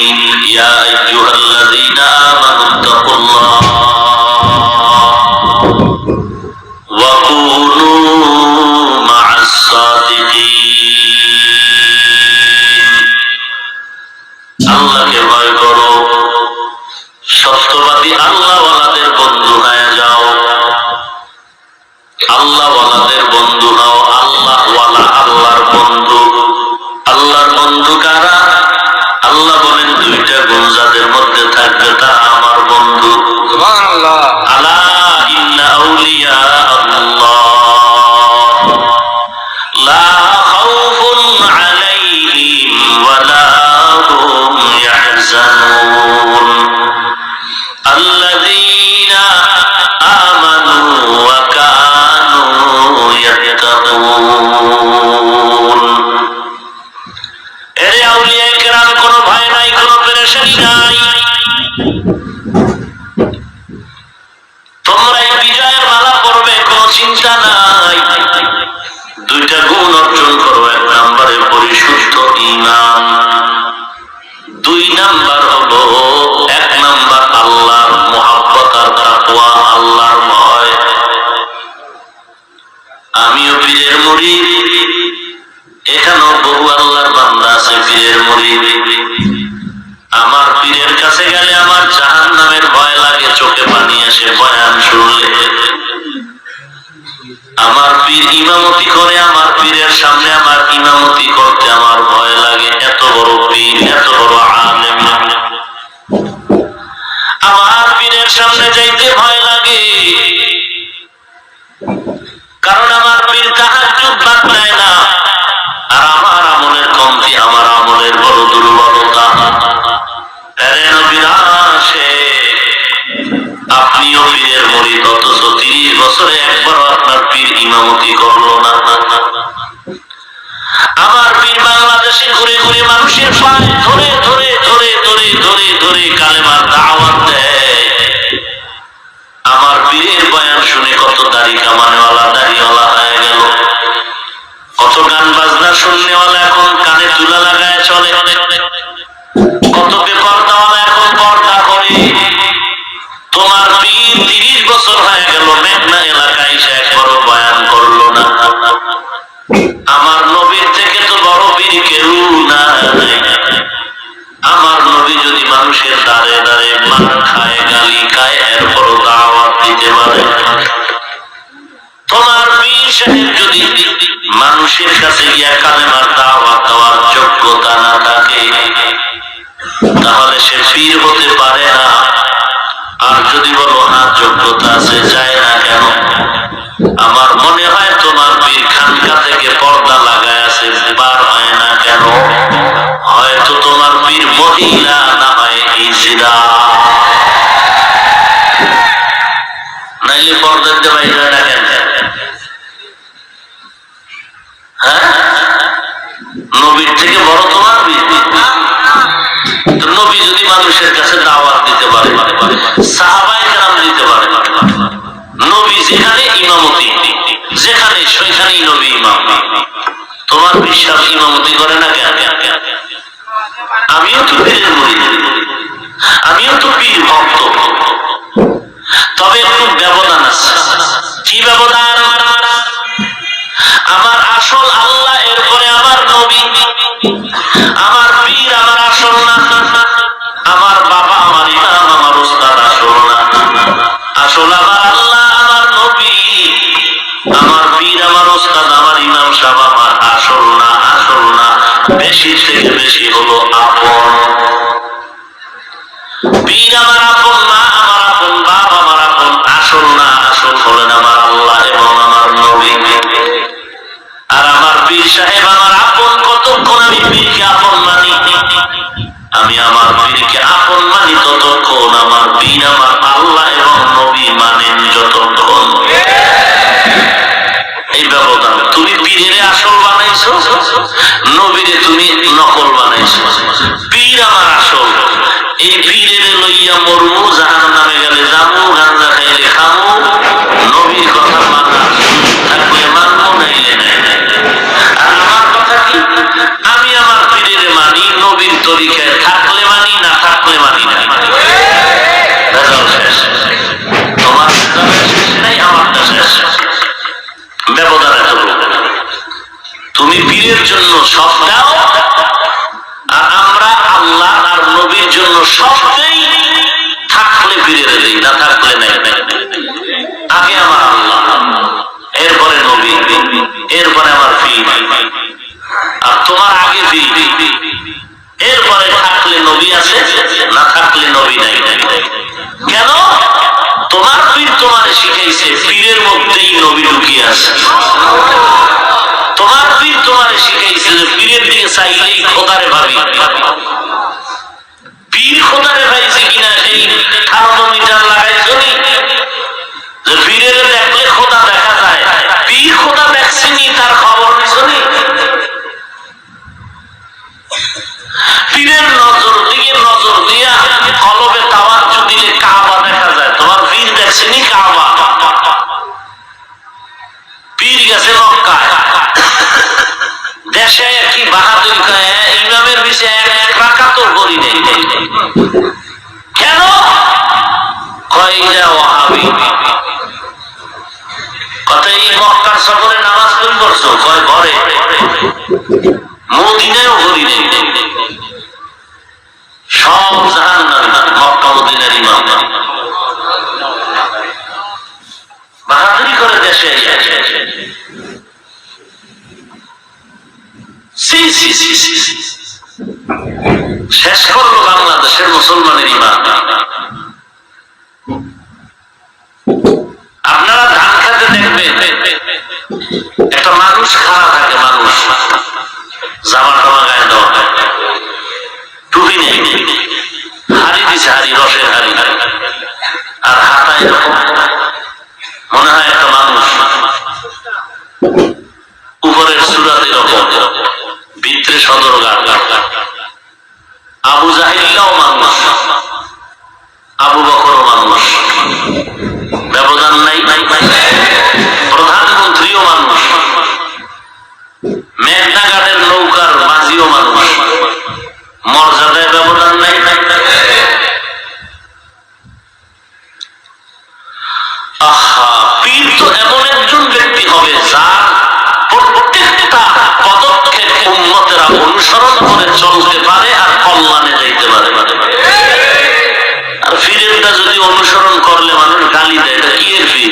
ইয়া আইয়ুহাল্লাযীনা আমানুত্তাকুল্লাহ ওয়া কুনু মা'আস সাদিকিন। আল্লাহকে ভয় করো, সত্যবাদী আল্লাহওয়ালাদের বন্ধু হয়ে যাও। আল্লাহওয়ালাদের বন্ধু হও। আল্লাহওয়ালা আল্লাহর বন্ধু। আল্লাহর বন্ধু কারা? আল্লাহ বলেন 2টা গুণ যাদের মধ্যে থাকবে তারা আমার বন্ধু। সুবহানাল্লাহ। আলা ইন্না আউলিয়া আল্লাহ লা খাউফুন আলাইহিম ওয়া লা হুম ইয়াহজানুন আল্লাযীনা আমানু ওয়া কানু মুরিদ, এখানেও বহু আল্লাহর বান্দা আছে পীরের মুরিদ। আমার পীরের কাছে গেলে আমার জাহান্নামের ভয় লাগে, চোখে পানি আসে বয়ান শুনলে। আমার পীর ইমামতি করে, আমার পীরের সামনে আমার ইমামতি করতে আমার ভয় লাগে। এত বড় পীর, এত বড় আলেম, আমার পীরের সামনে যাইতে ভয় লাগে। কারণ আমার পীর তাহাজ্জুদ বাদ দেয় না, আর আমার আমলের কমতি, আমার আমলের বড় দুর্বলতা। আরে নবীর আশিক, আপনিও পীরের মুরিদ, অথচ 30 বছরে একবারও আপনার পীর ইমামতি করলো না। আমার পীর বাংলাদেশে ঘুরে ঘুরে মানুষের পায়ে ধরে ধরে ধরে ধরে ধরে ধরে কালেমার দাওয়াত দেয়। আমার পীরের বয়ান শুনে কত দাড়ি কামানেওয়ালা দাড়িওয়ালা হয়ে গেল, কত গান বাজনা শুননেওয়ালা এখন কানে তুলা লাগায় চলে, কত বেপরদাওয়ালা এখন পর্দা করে। তোমার পীর 30 বছর হয়ে গেল মেঘনা এলাকায় এসে একবারও বয়ান করলো না। আমার নবীর থেকে তো বড় পীর কেউ নাই। আমার নবী যদি মানুষের দ্বারে দ্বারে মার খায়, গালি খায়, এরপরও দাওয়াত দিতে পারে, তোমার পীর সাহেব যদি মানুষের কাছে গিয়া কালেমার দাওয়াত দেওয়ার যোগ্যতা না থাকে, তাহলে সে পীর হতে পারে না। আর যদি বলো না যোগ্যতা আছে, যায় না কেন? আমার মনে হয় তোমার পীর খানকা থেকে পর্দা লাগায় আছে, বার হয় না কেন? হয়তো তোমার পীর মহিলা, না হয় ইজরা, নাইলে পর্দা দিতে বাইরে না কেন? হ্যাঁ, নবীর থেকে বড় তোমার পীর? নবী যদি মানুষের কাছে দাওয়াত দিতে পারে, সাহাবায়ে কেরাম দিতে পারে, নবী যেখানে ইমামতি, যেখানে সেখানেই নবী ইমাম, তোমার বিশ্বাস ইমামতি করে না কেন? আমিও তো পীরের মুরিদ, আমিও তো পীর ভক্ত, তবে একটু ব্যবধান আছে। কি ব্যবধান? আমার আসল আল্লাহ, এরপরে আমার নবী। আমার পীর আমার আসল না, আমার বাবা, আমার ইমাম, আমার উস্তাদ আসল না। আসল আমার আল্লাহ, আমার নবী, আমার পীর, আমার উস্তাদ, আমার ইমাম সাহেব আমার আসল না, আসল না। বেশি থেকে বেশি হলো আপন। পীর আমার আপন না, আমার আপন বাপ, আমার আপন, আসল না। আসল হলেন আমার আল্লাহ এবং আমার নবী। আর আমার পীর সাহেব আমার আপন। কতক্ষণ আমি পীরকে আপন মানি, আমি আমার পীরকে আপন মানি ততক্ষণ আমার পীর আমার আল্লাহ এবং নবী মানেন যতক্ষণ। এই ব্যবধান। তুমি পীরের আসল বানাইছো, নবীরে তুমি নকল বানাইছো। পীর আমার আসল, এই পীরের লইয়া মরমু, জাহান্নামে গেলে যামু, গাঁজা খাইলে খামু, নবীর কথা মানা থাকলে মানবো, নাইলে নাই। আর আমার কথা কি? আমি আমার পীরের মানি, নবীর তরিকায় থাকলে মানি, না থাকলে মানি না। তোমার শেষ নাই, আমারটা শেষ। ব্যবধান এত। তুমি পীরের জন্য সব দাও, আর আমরা আল্লাহ আর নবীর জন্য সব দেই। থাকলে পীরের দেই, না থাকলে নাই। আগে আমার আল্লাহ, এরপরে নবী, এরপরে আমার পীর। আর তোমার আগে পীর, এরপরে থাকলে নবী আছে, না থাকলে নবী নাই। কেন? তোমার পীর তোমারে শিখাইছে পীরের মধ্যেই নবী লুকিয়ে আছে। তোমার পীর তোমারে শিখাইছে যে পীরের দিকে চাইলেই খোদারে ভাবি। পীর খোদারে ভাইছে কিনা সেই থার্মোমিটার লাগাইছো নি, যে পীরের দেখলে খোদা দেখা যায়? পীর খোদা দেখছেনি, তার খবর নিছো নি? পীরের নজর দিকে নজর দিয়া কলবে তাওয়াজ্জু দিলে কাবা দেখা যায়। তোমার পীর দেখছেনি কাবা? পীর গেছে মক্কায়, দেশে কি বাহাদুর ইমামের বিষয়ে এক রাকাতও করি নেই। কেন? কয়টা ওয়াহাবি কথা, এই মক্কার সফরে নামাজ মাহফিল করছো? কয় ঘরে। মদিনায়ও ঘুরি নেই, সব জাহান্নামী। মক্কা মদিনার ইমাম বাহাদুরি করে দেশে শেষ করলো বাংলাদেশের মুসলমানের ইমান। আপনারা ধান খেতে দেখবেন একটা মানুষ খাড়া থাকে, মানুষ জামা টামা গায়ে দেওয়া, টুপি নেই, হাড়ি দিছে, হাড়ি রসের হাড়ি, আর হাতা এরকম মনে হয় একটা মানুষ, উপরের সুরাত এরকম, ভিতরে সদর গান। আবু জাহিল্লাও মানুষ, আবু বকরও মানুষ, ব্যবধান নাই। প্রধানমন্ত্রীও মানুষ, মেঘনা ঘাটের নৌকার মাঝিও মানুষ, মর্যাদায় ব্যবধান নাই। পীর তো এমন একজন ব্যক্তি হবে যার প্রত্যেকটা পদক্ষেপ উম্মতেরা অনুসরণ করে চলতে পারে আর কল্যাণে যাইতে পারে। আর পীরেরটা যদি অনুসরণ করলে মানুষ গালি দেয়, এটা কি এর পীর?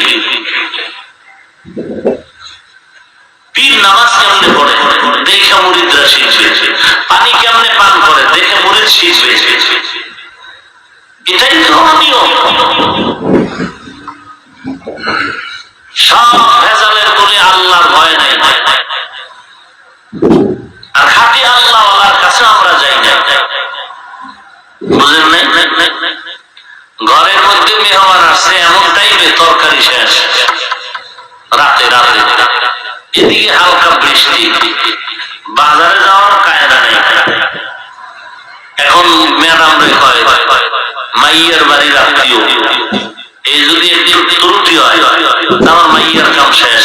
পীর নামাজ কেমনে পড়ে দেখে মুরিদরা শিখবে, পানি কেমনে পান করে দেখে মুরিদ শিখবে, এটাই ধর্মীয়। সব ভেজালের বলে আল্লাহর ভয় নাই, আর খাঁটি আল্লাহওয়ালার কাছে আমরা যাই না। বুঝেন নাই? ঘরের মধ্যে মেহমান আসছে, এমন টাইমে তরকারি শেষ, রাতে রাতে এদিকে হালকা বৃষ্টি, বাজারে যাওয়ার কায়দা নেই। এখন ম্যাডাম রে কয় মাইয়ার বাড়ির আত্মীয়, এই যদি একটু ত্রুটি হয় আমার মাইয়ার কাম শেষ।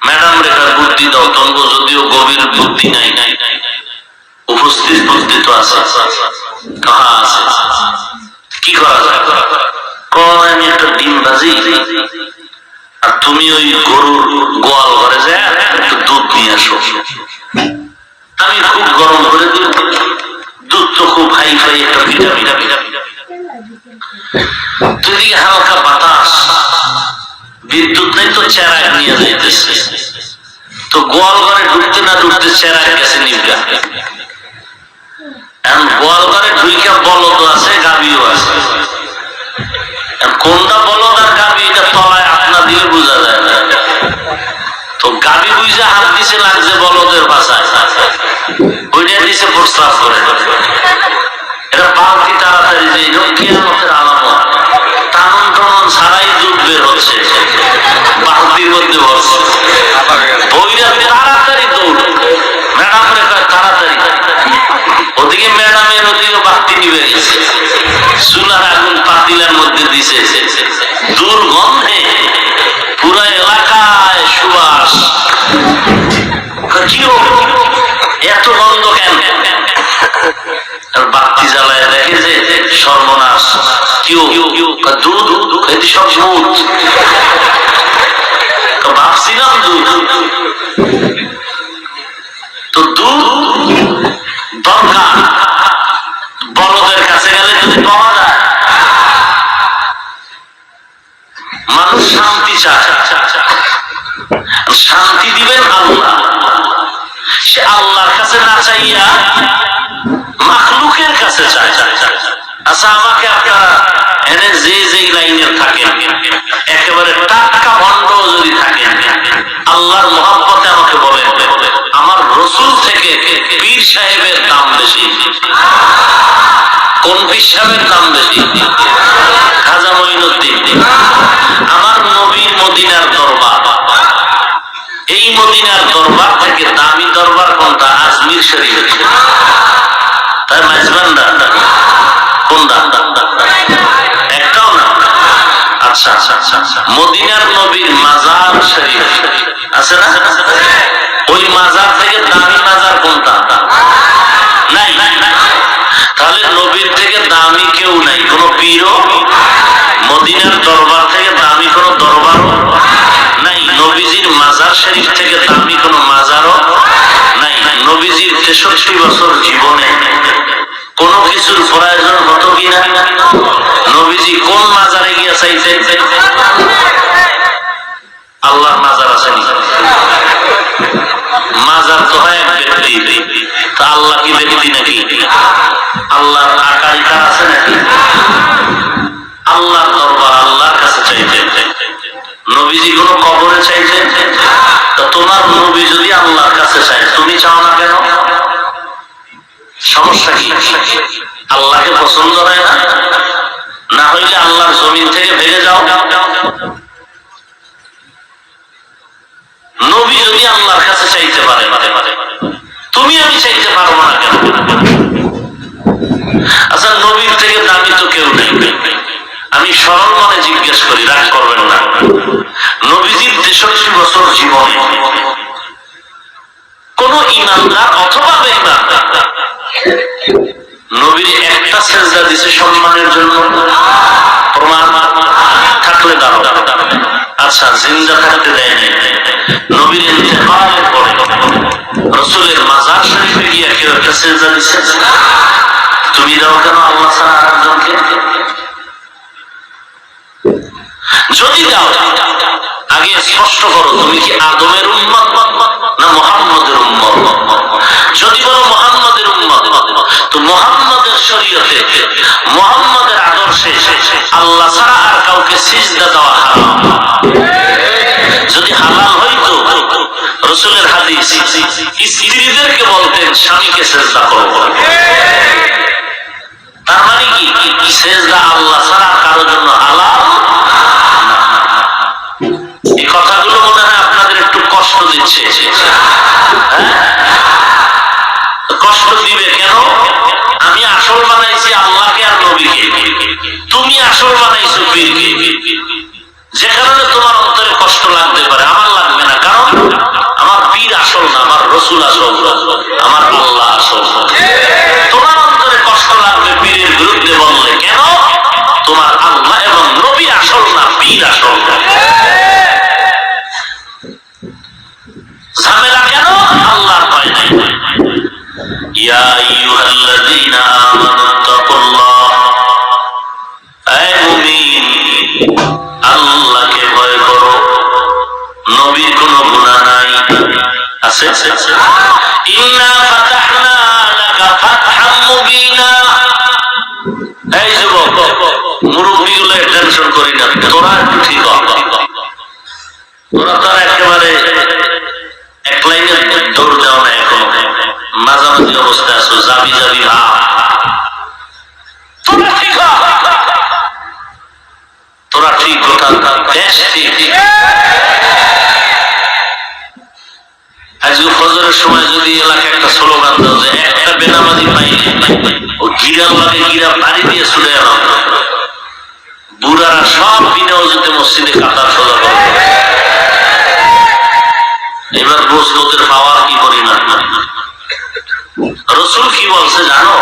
ম্যাডাম রে বুদ্ধি দাও, তন্ব যদিও গভীর বুদ্ধি নাই, উপস্থিত বুদ্ধি তো আছে, কাহা আছে, কি করা যায়? আমি একটা ডিম ভাজি, আর তুমি ওই গরুর গোয়াল ঘরে যায় একটু দুধ নিয়ে আসো। আমি খুব গরম করে দিই, দুধ তো খুব হাই ফাই একটা ভিটামিন। যদি হালকা বাতাস, বিদ্যুৎ নেই তো চেরাগ নিয়ে যাইতেছে, তো গোয়াল ঘরে ঢুকতে না ঢুকতে চেরাগ গেছে নিমকা। এখন গোয়াল ঘরে ঢুইকা বলদ আছে, গাভীও আছে, কোনটা বলদ আর গাভী এটা তলায় আপনা দিলে বোঝা যায় না। তো গাভী বুঝে হাত দিছে, লাগছে বলদের ভাষায়, ওইটা দিছে প্রস্তাব করে। এটা বালতি তাড়াতাড়ি যে কিয়ামতের আলামত, টানন টানন ছাড়াই দুধ বের হচ্ছে, বালতির মধ্যে ভরছে, বইরা তাড়াতাড়ি দৌড়। ম্যাডাম রে তাড়াতাড়ি, ওদিকে ম্যাডামের ওদিকে বাতি নিবে গেছে, চুলার আগুন পাতিলার মধ্যে দিছে, দুর্গন্ধে পুরা এলাকায় সুবাস। কি এত গন্ধ কেন? বাতি জ্বালায় দেখে যে সর্বনাশ, দুধ এটি সব দুধ, ভাবছিলাম দুধ, তো দুধ দরকার, বলদের কাছে গেলে যদি পাওয়া যায়। মানুষ শান্তি চায়, শান্তি দিবেন আল্লাহ, সে আল্লাহর কাছে না চাইয়া মাখলুকের কাছে চায়। আচ্ছা, আমাকে আপনারা এনে যে লাইনের থাকেন, একেবারে টাটকা ভণ্ড যদি থাকেন, আল্লাহর মহব্বতে আমাকে বলেন আমার রসুল থেকে পীর সাহেবের দাম বেশি। কোন পীর সাহেবের দাম বেশি? খাজা মঈনুদ্দিন। আমার নবীর মদিনার দরবার, এই মদিনার দরবার থেকে দামি দরবার কোনটা? আজমির শরীফ। তাই মাইজবান্ডা কোনটা? একটাও না। আচ্ছা আচ্ছা আচ্ছা, মদিনার নবীর মাজার শরীফ আছে না? ওই মাজার থেকে দামি মাজার কোনটা? নাই। তাহলে নবীর থেকে দামি কেউ নাই, কোন পীরও। মদিনার দরবার থেকে দামি কোন দরবারও নাই। নবীজির মাজার শরীফ বছর জীবনে কোন কিছুর প্রয়োজন হতো কিনা? নবীজি কোন মাজারে গিয়া চাইতেন? আল্লাহর মাজার আছে মাজার তো হয় এক ব্যক্তি, তা আল্লাহ কি ব্যক্তি নাকি? আল্লাহর আকারিকার আছে নাকি? আল্লাহর দরবার, আল্লাহর কাছে চাইতেন। নবীজি কোন কবরে চাইতেন? তা তোমার নবী যদি আল্লাহর কাছে চায়, তুমি চাও না কেন? সমস্যা কি? আল্লাহকে পছন্দ হয় না? না হইলে আল্লাহর জমিন থেকে ভেঙে যাও। নবী যদি আল্লাহর কাছে চাইতে পারে, তুমি আমি চাইতে পারবো না কেন? আচ্ছা, নবীর থেকে দামি তো কেউ নেই। আমি সরল মনে জিজ্ঞেস করি, রাগ করবেন না। নবীজির 63 বছর জীবনে কোন ইমানদার অথবা বেঈমানদার নবীর একটা সেজদা দিছে সম্মানের জন্য? প্রমাণ থাকলে দাও। আচ্ছা, জিন্দা থাকতে দেয় নাই। নবীর ইন্তেকালের পরে রাসূলের মাজার শরীফে গিয়ে কেউ একটা সেজদা দিছে? তুমি দাও কেন আল্লাহ ছাড়া আরেকজনকে? যদি দাও, আগে স্পষ্ট করো তুমি কি আদমের উম্মত না মুহাম্মদের উম্মত? যদি বলো মুহাম্মদের উম্মত, তো মুহাম্মদের শরীয়তে, মুহাম্মদের আদর্শে আল্লাহ ছাড়া আর কাউকে সিজদা দেওয়া হারাম। যদি হালাল হইতো, রাসূলের হাদিস স্ত্রীদেরকে বলতেন স্বামীকে সিজদা করো। তার মানে কি সিজদা আল্লাহ ছাড়া কারোর জন্য হালাল? এই কথাগুলো মনে হয় আপনাদের একটু কষ্ট দিচ্ছে। কষ্ট দিবে কেন? আমি আসল বানাইছি আল্লাহকে আর নবীকে, তুমি আসল বানাইছো পীরকে। যে কারণে তোমার অন্তরে কষ্ট লাগতে পারে, আমার লাগবে না। কারণ আমার পীর আসল না, আমার রসুল আসল, আমার আল্লাহ আসল। তোমার অন্তরে কষ্ট লাগবে পীরের বিরুদ্ধে বললে। কেন? তোমার আল্লাহ এবং নবী আসল না, পীর আসল। ঝামেলা কেন? আল্লাহর ভয় নাই। ইয়া আইয়ুহাল্লাযীনা আমানুত্তাকুল্লাহ, হে মুমিন, আল্লাহকে ভয় করো। নবীর কোনো গুনাহ নাই, আছে? ইন্না ফাতাহনা লাকা ফাতহাম মুবিনা। এই যুবক, মুরব্বিগুলো টেনশন করি না, তোরা একটু ঠিক হ। তোরা তো একেবারে এক লাইনে দৌড় দেওয়া না, এখনো মাঝামাঝি অবস্থায় আছো, যাবি যাবি ভাব। তোরা ঠিক হ, তোরা ঠিক কথা বেশ ঠিক। আজকে ফজরের সময় যদি এলাকায় একটা স্লোগান দাও যে একটা বেনামাজি পাইনি, ও গিরার লাগে গিরা বাড়ি দিয়ে ছুটে এলাম, বুড়ারা সব বিনা ওজুতে মসজিদে কাতার সোজা করবে। এবার বসবতের পাওয়ার কি পরিমাণ? রাসূল কি বলছে জানো?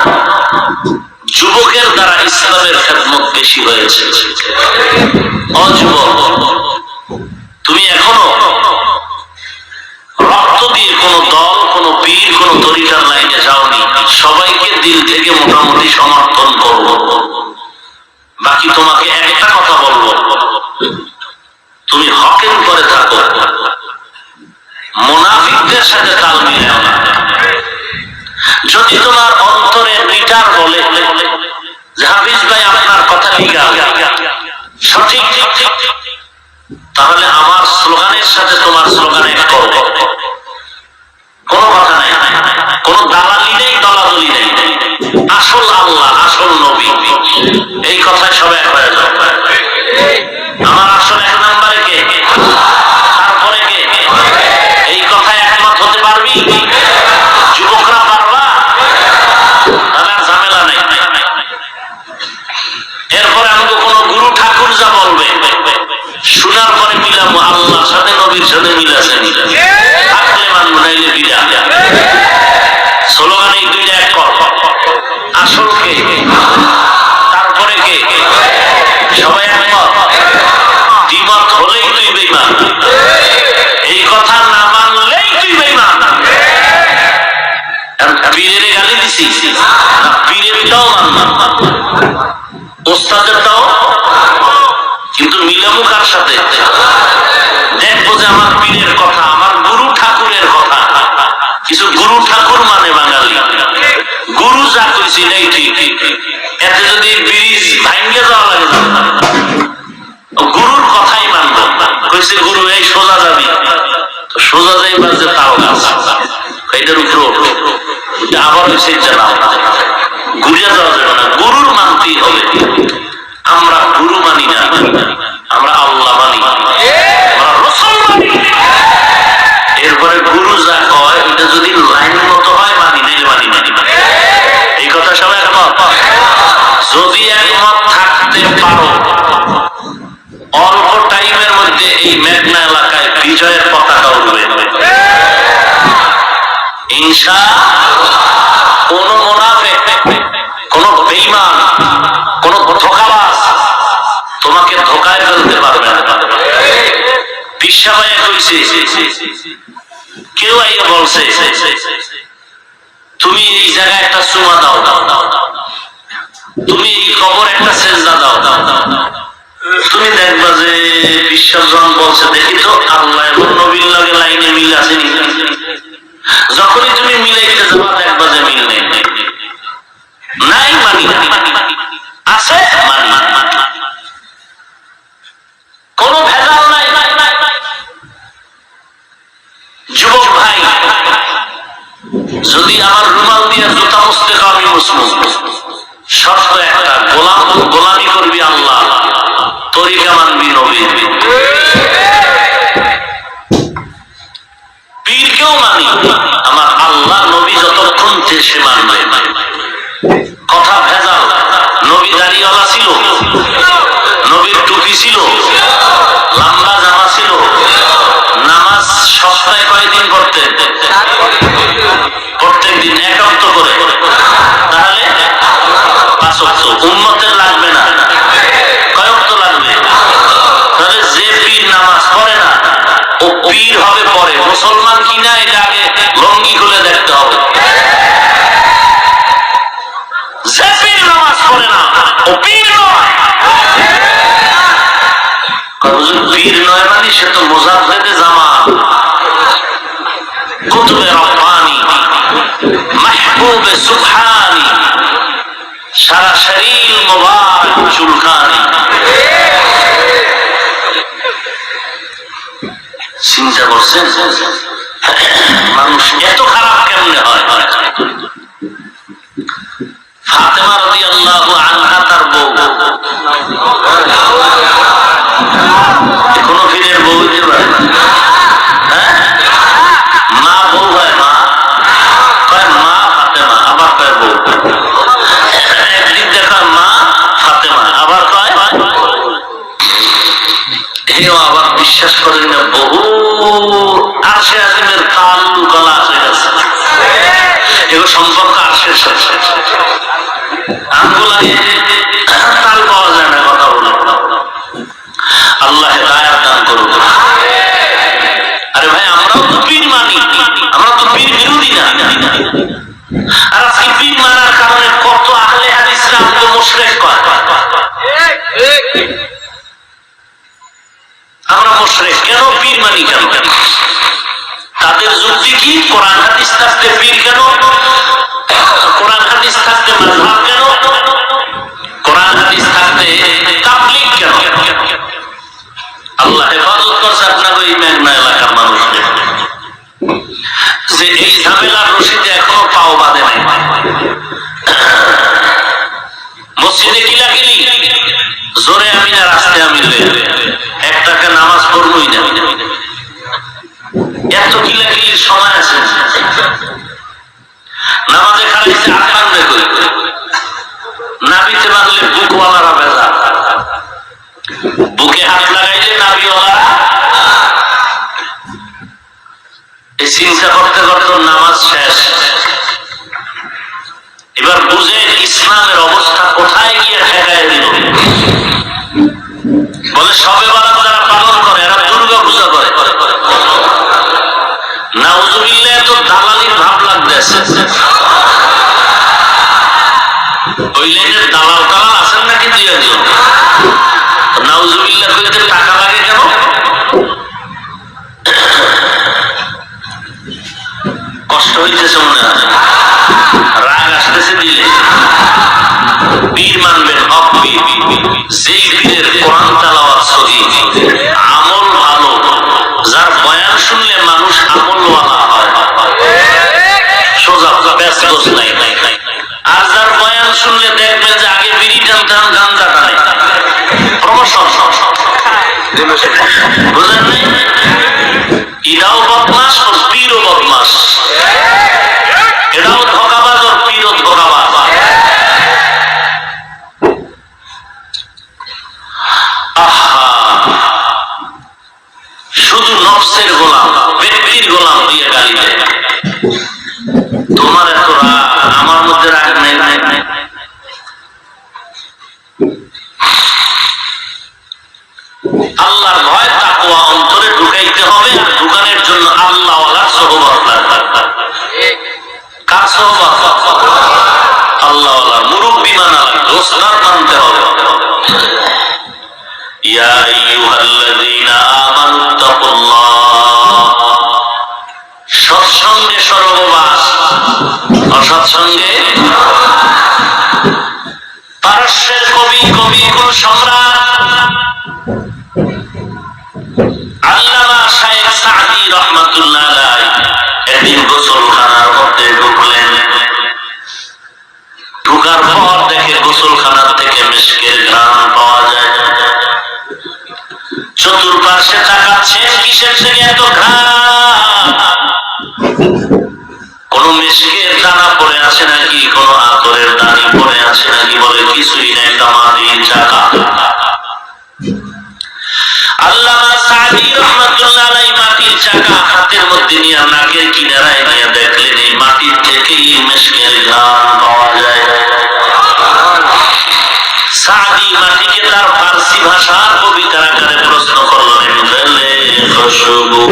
যুবকের দ্বারা ইসলামের খেদমত বেশি হয়েছে। ও যুবক, তুমি এখনো রক্ত দিয়ে কোন দল, কোন পীর, কোন তরিকার লাইনে যাওনি। সবাইকে দিল থেকে মোটামুটি সমর্থন করব। বাকি তোমাকে একটা কথা বলবো, তুমি হকের উপরে থাকো, মুনাফিকদের সাথে তাল মিলাও না। যদি তোমার অন্তরে রিটার বলে যে হাফিজ ভাই আপনার কথা লিগাল, সঠিক, তাহলে আমার স্লোগানের সাথে তোমার স্লোগান এক করো। কোনো কথা নাই, কোন দালালি নেই, দলাদলি নেই। আসল আল্লাহ, আসল নবী, এই কথায় সবাই এক হয়ে যাও। আমার আসল এক নম্বরে কে, তারপরে কে, এই কথায় একমত হতে পারবি? যুবকরা পারবা? তাহলে আর ঝামেলা নেই। এরপরে আমাকে কোন গুরু ঠাকুর যা বলবে শোনার পরে মিলাবো, আল্লাহর সাথে নবীর সাথে মিলাছে, থাকলে মানবো, নাইলে বিদা। স্লোগান এই দুইটা এক কর। আসল কে, তারপরে কে, সোজা যাইবার যে তাল গাছ এটার উপর আবার হয়েছে জানাও ঘুরে যাওয়া যাবে না, গুরুর মানতেই হবে। আমরা গুরু মানি না, আমরা আল্লাহ মানি, আমরা রাসূল মানি। এরপরে গুরু যা কয় এটা যদি লাইন মতো হয় মানি, নাইলে মানি না। এই কথা সবাই একমত? যদি একমত থাকতে পারো অল্প টাইমের মধ্যে এই মেঘনা এলাকায় বিজয়ের পতাকা উঠবে ইনশাআল্লাহ। কোন মুনাফিক, কোন বেঈমান, কোন ধোঁকাবাজ তোমাকে ধোঁকায় ফেলতে পারবে না। পিসা ভাইয়া কইছে, কেউ আইয়া বলছে তুমি এই জায়গায় একটা চুমা দাও, তুমি এই কবর একটা সেজদা দাও, তুমি দেখবা যে বিশ্বাসজন বলছে দেখি তো আল্লাহ এবং নবীর লগে লাইনে মিল আছে নি। যখনই তুমি মিলাইতে যাবা দেখবা যে মিল নেই, নাই মানি, আছে মানি, কোন ভেজাল নাই। যুবক ভাই, যদি আমার রুমাল দিয়ে জুতা মুছতে খাও আমি মুছবো, শর্ত একটা, গোলামি করবি আল্লাহ, তরিকা মানবি নবী। পীরকেও মানি, আমার আল্লাহ নবী যতক্ষণ সে মানবে। কথা ভেজাল, নবী দাড়িওয়ালা ছিল, নবীর টুপি ছিল, লম্বা জামা ছিল, নামাজ সপ্তাহে কয়দিন পড়তেন? প্রত্যেক দিন এক ওয়াক্ত করে, তাহলে 5 ওয়াক্ত। উম্মতের লাগবে না, কয় ওয়াক্ত লাগবে? তাহলে যে পীর নামাজ পড়ে না ও পীর হবে পরে, মুসলমান কিনা এটা আগে লঙ্গি খুলে দেখতে হবে। যে পীর নামাজ পড়ে না ও পীর নয়। পীর নয় মানে সে তো মুজাদ্দিদে জামান, কুতুবে রব্বানি, মাহবুবে সুবহানি, সারা শরীর মুবারক চুলকানি। চিন্তা করছেন মানুষ এত খারাপ কেমনে হয়? ফাতেমা রাদিয়াল্লাহু আনহা তার বউ, কোন পীরের বউ হইতে পারে? হ্যাঁ, মা বউ হয়, মা কয় মা ফাতেমা, আবার কয় বউ। একদিন দেখা মা ফাতেমা, আবার কয় এও আবার বিশ্বাস করেন না, বহু আরশে আজিমের তাল্লুক আছে, এগুলো সম্পর্ক আরশের সাথে। আঙ্গুল আগে তাল পাওয়া যায় না, কথা বলে আল্লাহ হেদায়েত দান করুন। আরে ভাই, আমরাও তো পীর মানি, আমরা তো পীর বিরোধী না। আর আজকে পীর মানার কারণে কত আহলে হাদিসরা আমাকে মুশরিক কয়। আমরা মুশরিক কেন? পীর মানি কেন? তাদের যুক্তি কি? কোরআন হাদিস থাকতে পীর কেন? কোরআন হাদিস থাকতে মাযহাব কেন? কোরআন হাদিস থাকতে তাবলীগ কেন? আল্লাহ হেফাজত করছে আপনাকে এই মেঘনা এলাকার মানুষদের, যে এই ঝামেলার রশিদে এখনো পাও বাঁধে নাই। মসজিদে কিলাকিলি, জোরে আমিন আর আস্তে আমিন, একটাকে নামাজ পড়বই না। এত কিলাকিলির সময় আছে? নামাজে খারাইছে আকান দেখো, নাবিতে বাঁধলে বুকওয়ালারা ভেজা, বুকে হাত লাগাইলে নাবিওয়ালা। এই চিন্তা করতে করতে নামাজ শেষ। এবার বুঝে ইসলামের অবস্থা কোথায় গিয়ে ঠেকায় দিল। বলে শবে বরাত যারা পালন করে এরা দুর্গা পূজা করে। নাউজুবিল্লাহ, তো দালালির ভাব লাগতেছে। ওই লাইনের দালাল টালাল আছেন নাকি দুই একজন? নাউজুবিল্লাহ কইতে টাকা লাগে কেন? কষ্ট হইতেছে মনে হয়, রাগ আসতেছে দিলে। পীর মানবেন, হক পীর, যেই পীরের কোরআন তেলাওয়াত সহিহ, আমল ভালো, যার বয়ান শুনলে মানুষ শুধু নফসের গোলাম, ব্যক্তির গোলাম দিয়ে গালি দেয়। তোমার এত রাগ, আমার মধ্যে রাগ নেই। আল্লাহর ভয় তাকওয়া অন্তরে ঢুকাইতে হবে, আর ঢুকানোর জন্য আল্লাহওয়ালার সোহবত লাগবে। কার সোহবত? আল্লাহওয়ালার। মুরব্বি মানা লাগবে, ওস্তাদ মানতে হবে। ইয়া আইয়ুহাল্লাযীনা আমানুত্তাকুল্লাহ। সৎসঙ্গে সর্ববাস, অসৎসঙ্গে। পারস্যের কবি কুল সম্রাট আল্লামা শাইখ সাঈদী রাহমাতুল্লাহ আলাইহি একদিন গোসলখানার মধ্যে ঢুকলেন। ঢুকার পর দেখে গোসলখানার থেকে মিশকের ঘ্রাণ পাওয়া যায়। চতুর্পাশে তাকাচ্ছেন, কিসের থেকে এত ঘ্রাণ? কোন মিশকের দানা পড়ে আছে নাকি, কোন আতরের দানি পড়ে আছে নাকি? বলে কিছুই না, একটা মাটির চাকা। আল্লামা সাঈদী রাহমাতুল্লাহ আলাইহি মাটির চাকা হাতের মধ্যে নিয়ে নাকের কিনারায় নিয়ে দেখলেন এই মাটির থেকেই মিশকের ঘ্রাণ পাওয়া যায়। সাঈদী মাটিকে তার ফার্সি ভাষার কবিতার আকারে প্রশ্ন করলেন, ফেলে খুশবু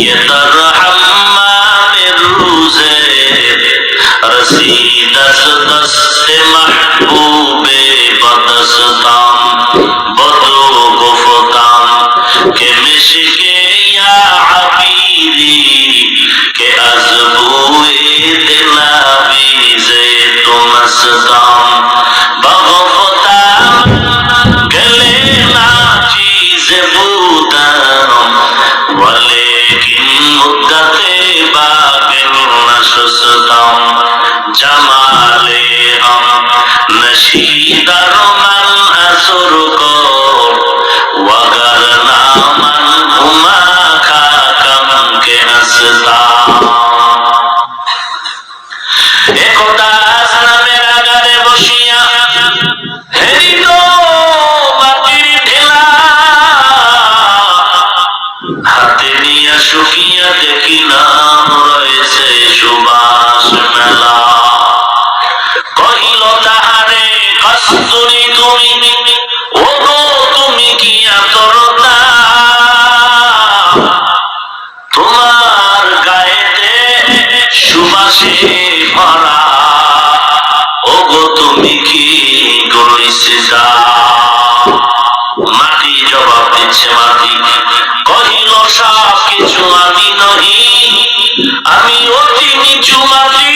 ইয়ে তারহাম্মামের রুজে রসিদাস দস্তে মাহবুবে বদস্তাম বদো গুফতাম কে মিশকে ইয়া আবিরি কে আজবুয়ে দিলাবিজে তুমস্তাম বগফতাম গলে না চীজ বুদাম ওয়ালেকিন মুদ্দতে বাগিন নশস্তাম জামালে আম নশীদার মান আসর কো ওয়াগার নামান হুমা খাকাম কে আসতা। একদা নামের আগারে বসিয়া হেরিল মাটির ঢেলা, হাতে নিয়া শুকিয়া দেখিলাম রয়েছে সুবাস মেলা। কহিল তাহারে কস্তুরী তুমি, ওগো তুমি কি আতরতা, তোমার গায়েতে সুবাসে ভরা, ওগো তুমি কি গলিসা। মাটি জবাব দিচ্ছে, মাটি কহিল সব কিছু আমি নহি, আমি অতি নিচু মাটি,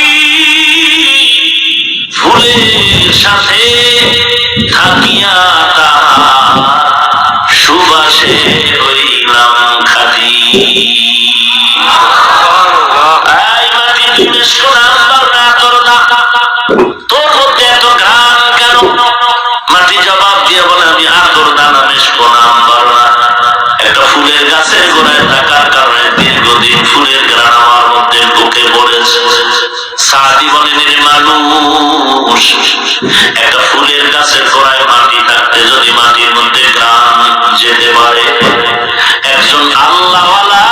ফুলের সাথে থাকিয়া তাহার সুবাসে হইলাম খাঁটি। এই মাটি তুই মিশক নাম্বার না তোর না, তোর মধ্যে এত ঘ্রাণ কেন? মাটি জবাব দিয়ে বলে, আমি আতর দানা মিশক নাম্বার না। একটা ফুলের গাছের গোড়ায় থাকার কারণে দীর্ঘদিন ফুলের ঘ্রাণ আমার মধ্যে ঢুকে পড়েছে। সাঈদী বলেন, রে মানুষ, একটা ফুলের গাছের গোড়ায় মাটি থাকতে যদি মাটির মধ্যে ঘ্রাণ যেতে পারে, একজন আল্লাহওয়ালা,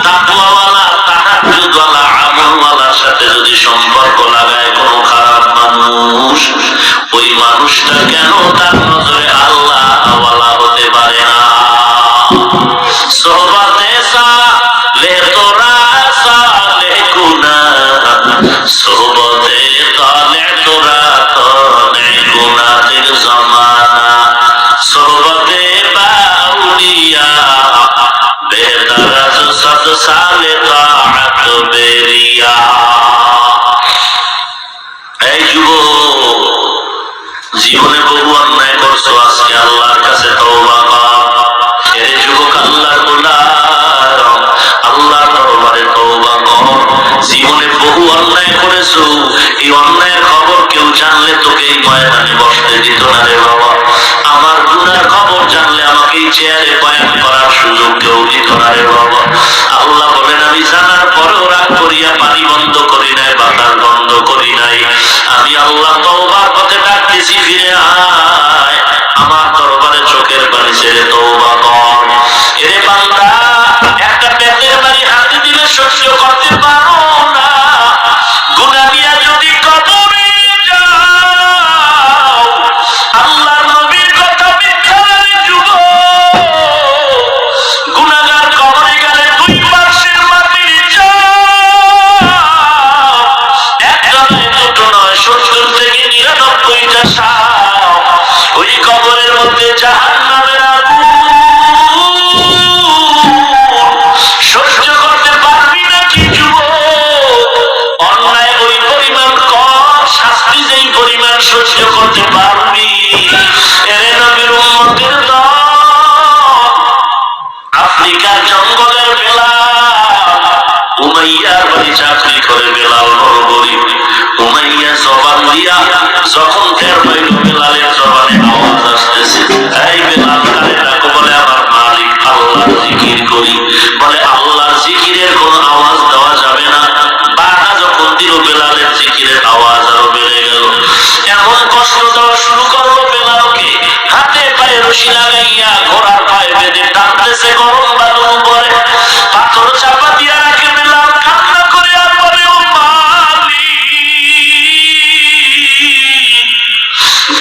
তাকওয়াওয়ালা, তাহাজ্জুদওয়ালা, আমলওয়ালার সাথে যদি সম্পর্ক লাগায় কোন খারাপ মানুষ, ওই মানুষটা কেন তার নজরে আল্লাহওয়ালা হতে পারে না? সোহবতে সালে তোরা সালে গুনা, সোহবতে তালে তোরা তালে গুনাহের জমানা, সোহবতে বাউলিয়া বেহতর আজ 7 সালে তাআত বেরিয়া। এই যুবক, জীবনে বহু অন্যায় করছো, আজকে আল্লাহর কাছে তওবা কর। এর যুবক, আল্লাহর গোলাম, আল্লাহর দরবারে তওবা কর। জীবনে বহু অন্যায় করেছো, আফ্রিকার জঙ্গলের বেলাল, উমাইয়ার বাড়ি চাকরি করে বেলাল বড় গরিব। উমাইয়া জবান দিয়া যখন টের পাইল বেলালের জবানে আওয়াজ আসতেছে, এই বেলাল কারে ডাকো? বলে আমার মালিক আল্লাহর জিকির করি। বলে আল্লাহর জিকিরের কোন আওয়াজ দেওয়া যাবে না। বারটা যখন দিল বেলালের জিকিরের আওয়াজ আরো বেড়ে গেল। এমন কষ্ট দেওয়া শুরু করলো বেলালকে, হাতে পায়ে রশি লাগাইয়া ঘোড়ার পায়ে বেঁধে টানতেছে গরম বালুর উপরে, পাথর চাপা দিয়া রাখে। বেলাল কান্না করে আর বলে, ও মালিক,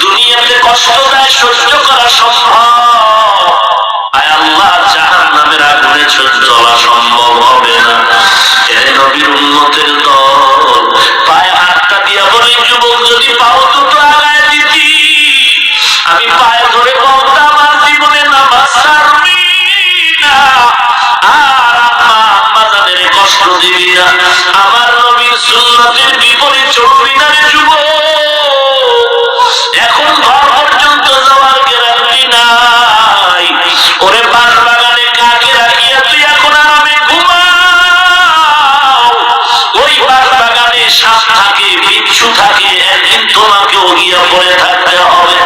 দুনিয়াতে কষ্ট দেয় সহ্য করা সম্ভব, আয় আল্লাহ জাহান্নামের আগুনে জ্বলা সম্ভব হবে না। এ নবীর উম্মতের দল পায়ে হাতটা দিয়া বলে, যুবক যদি পাও দুটো আগায় দিতি, আমি পায়ে ধরে বলতাম আমার জীবনে নামাজ ছাড়বি না, আর আম্মা জানের কষ্ট দিবি না, আমার নবীর সুন্নতের বিপরীত চলবি না রে যুবক। এখন ঘর পর্যন্ত যাওয়ার গ্যারান্টি নাই। ওরে বাস বাগানে কাকে রাখিয়া তুই এখন আরামে ঘুমাও? ওই বাস বাগানে সাপ থাকে, বিচ্ছু থাকে, একদিন তোমাকে গিয়া পড়ে থাকতে হবে।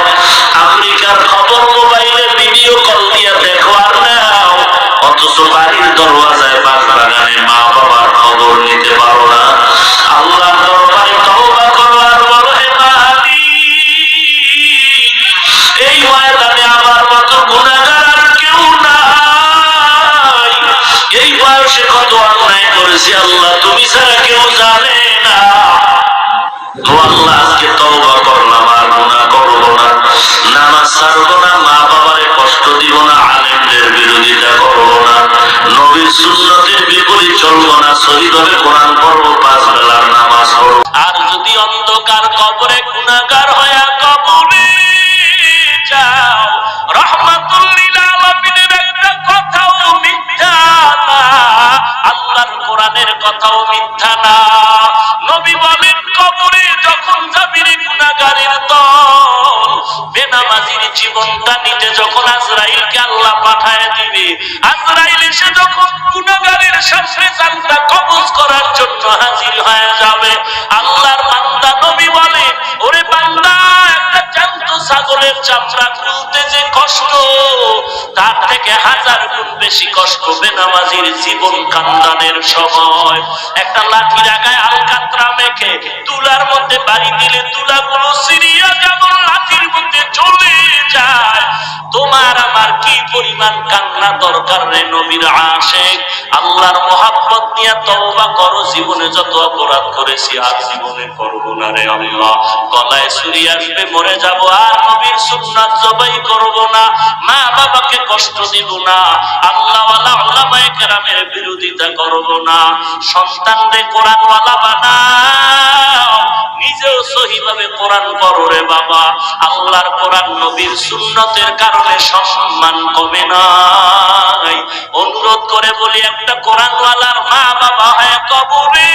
আমেরিকার খবর মোবাইলে ভিডিও কল দিয়া দেখো আর নাও, অথচ বাড়ির দরওয়াজায় বাস বাগানে মা বাবার খবর নিতে পারো না। আল্লাহর দরবারে তওবা করো আর বলো, হে মালিক, এই ময়দানে আমার মতো গুনাহগার আর কেউ নাই। এই বয়সে কত অন্যায় করেছি আল্লাহ তুমি ছাড়া কেউ জানে না। ও আল্লাহ, আজকে তওবা করলাম, আর গুনাহ করব না, নামাজ ছাড়বো না, মা বাবারে কষ্ট দিব না, আলেমদের বিরোধিতা করব না, নবীর সুন্নতের বিপরীত চলবো না, সহিভাবে কোরআন পড়বো, 5 বেলার নামাজ পড়বো। আর যদি অন্ধকার কবরে গুনাহগার হয়ে কবরে যাও, রহমাতুল লিল আলামিনের একটা কথাও মিথ্যা না, আল্লাহর কোরআনের কথাও মিথ্যা না। নবী বলেন, কবরে যখন যাবি রে গুনাহগারের দল, বেনামাজির জীবনটা নিতে যখন আজরাইলকে আল্লাহ পাঠায় দিবে, আজরাইল এসে যখন গুনাহগারের সামনে জানটা কবজ করার জন্য হাজির হয়ে যাবে, আল্লাহর বান্দা নবী বলে, ওরে বান্দা, একটা জ্যান্ত ছাগলের চামড়া খুলতে যে কষ্ট, তার থেকে 1000 গুণ বেশি কষ্ট বেনামাজির জীবন কান্দানের সময়। একটা লাঠির আগায় আলকাতরা মেখে তুলার মধ্যে বাড়ি দিলে তুলাগুলো সিরিয়া যেমন লাঠির মধ্যে চলে যায়, তোমার আমার কি পরিমাণ কান্না দরকার রে নবীর আশিক। আল্লাহর মহব্বত নিয়ে তওবা করো, জীবনে যত অপরাধ করেছি আর জীবনে করব না রে আল্লাহ। গলায় ছুরি আসবে, মরে যাব, আর নবীর সুন্নাত জবাই করব না, মা বাবাকে কষ্ট দিব না, আল্লাহওয়ালা উলামায়ে কেরামের বিরোধিতা করব না, সন্তানদের কোরআনওয়ালা বানাও, নিজেও সহিভাবে কোরআন পড়ো রে বাবা। আল্লাহর কোরআন নবীর সুন্নতের কারণে সম্মান কমে নাই। অনুরোধ করে বলি, একটা কোরআনওয়ালার মা বাবা হয়ে কবরে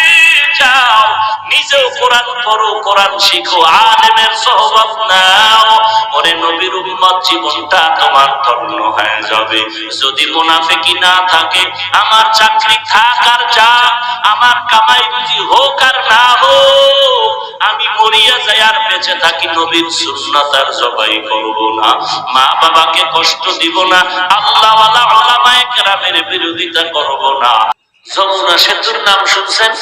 যাও, নিজেও কোরআন পড়ো, কোরআন শিখো, আলেমের সোহবত নাও, ওরে নবীর উম্মত জীবনটা তোমার ধন্য হয়ে যাবে। যদি মুনাফিকি না থাকে, আমার চাকরি থাক আর যাক, আমার কামাই রুজি হোক আর না হোক, আমি মরিয়া যাই আর বেঁচে থাকি, নবীর সুন্নাত আর জবাই করব না, মা বাবাকে কষ্ট দিব না, আল্লাহওয়ালা উলামায়ে কেরামের বিরোধিতা করব না। যমুনা সেতুর নাম শুনছেন?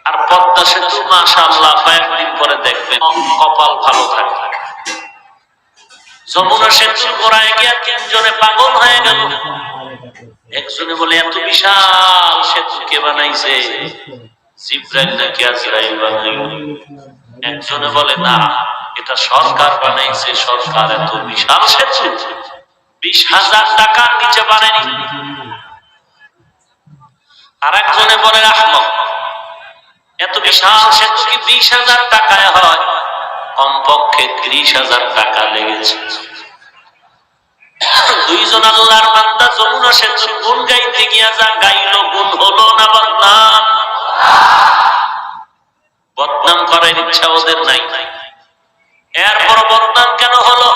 আর পদ্মা সেতু মাশাআল্লাহ কয়েকদিন পরে দেখবেন, কপাল ভালো থাকে। যমুনা সেতুর গোড়ায় গিয়া 3 জনে পাগল হয়ে গেল। একজনে বলে, এত বিশাল সেতু কে বানাইছে? জিবরাইল নাকি আজরাইল বানাইলো? একজনে বলে, না, এটা সরকার বানাইছে, সরকার এত বিশাল সেতু 20,000 টাকার নিচে বানায়নি। আর একজনে বলে, আহমক, এত বিশাল সেতু কি 20,000 টাকায় হয়? কমপক্ষে 30,000 টাকা লেগেছে। 2 জন আল্লাহর বান্দা যমুনা সেতুর গুণ গাইতে গিয়া যা গাইল, গুণ হলো না বদনাম? বদনাম করার ইচ্ছা ওদের নাই। এরপর বদনাম কেন হলো?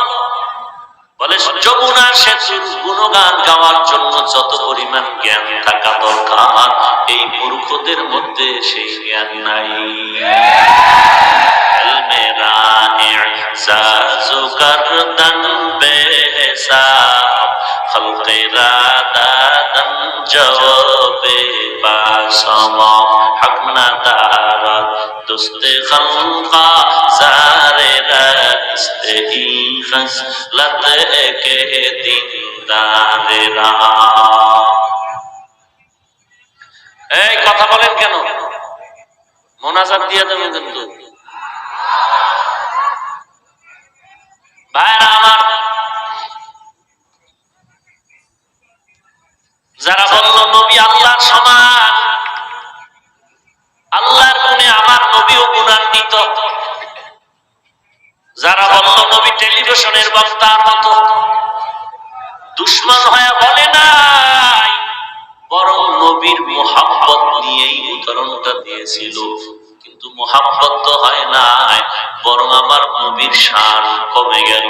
বলে, যমুনা সেতুর গুণগান গাওয়ার জন্য যত পরিমাণ জ্ঞান থাকা দরকার, এই মূর্খদের মধ্যে সেই জ্ঞান নাই। মেরা ইজাজু করদন বেহিসাব খলকে রাদাদন জওবে বাসমা হক না দারত দুস্তে খলকা সারে রাস্তে ই খসলত কে দিনদারেরা। এই কথা বলেন কেন? মোনাজাত দিয়ে দেবেন কিন্তু ভাইরা আমার। যারা বলল নবী আল্লাহর সমান, আল্লাহর গুণে আমার নবীও গুণান্বিত, যারা বলল নবী টেলিভিশনের বক্তার মতো, দুশ্মন হয়ে বলে নাই, বরং নবীর মুহাব্বত নিয়েই উদাহরণটা দিয়েছিল। কিন্তু মুহাব্বত তো হয় নাই, বরং আমার নবীর শান কমে গেল।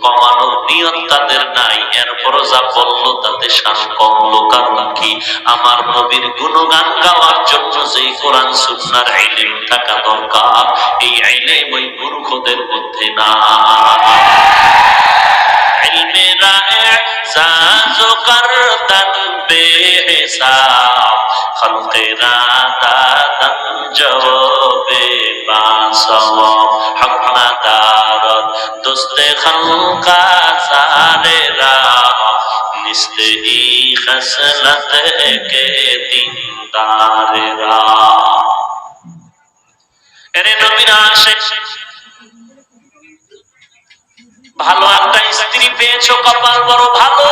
কমানোর নিয়ত তাদের নাই, এরপরও যা বললো তাদের শান কমলো। কারণ কি? আমার নবীর গুণগান গাওয়ার জন্য যেই কোরআন সুন্নাহর ইলম থাকা দরকার, এই ইলম ওই মূর্খদের মধ্যে না। ইলমে ইজাজু করদন বেহিসাব খলকে রাদাদন জওবে বাসওয়াব হক না দারত দুস্তে খলকা সারে রা নিস্তে ই খসলত কে দিনদারেরা। এরে নবীর আশিক, ভালো একটা স্ত্রী পেয়েছো, কপাল বড় ভালো।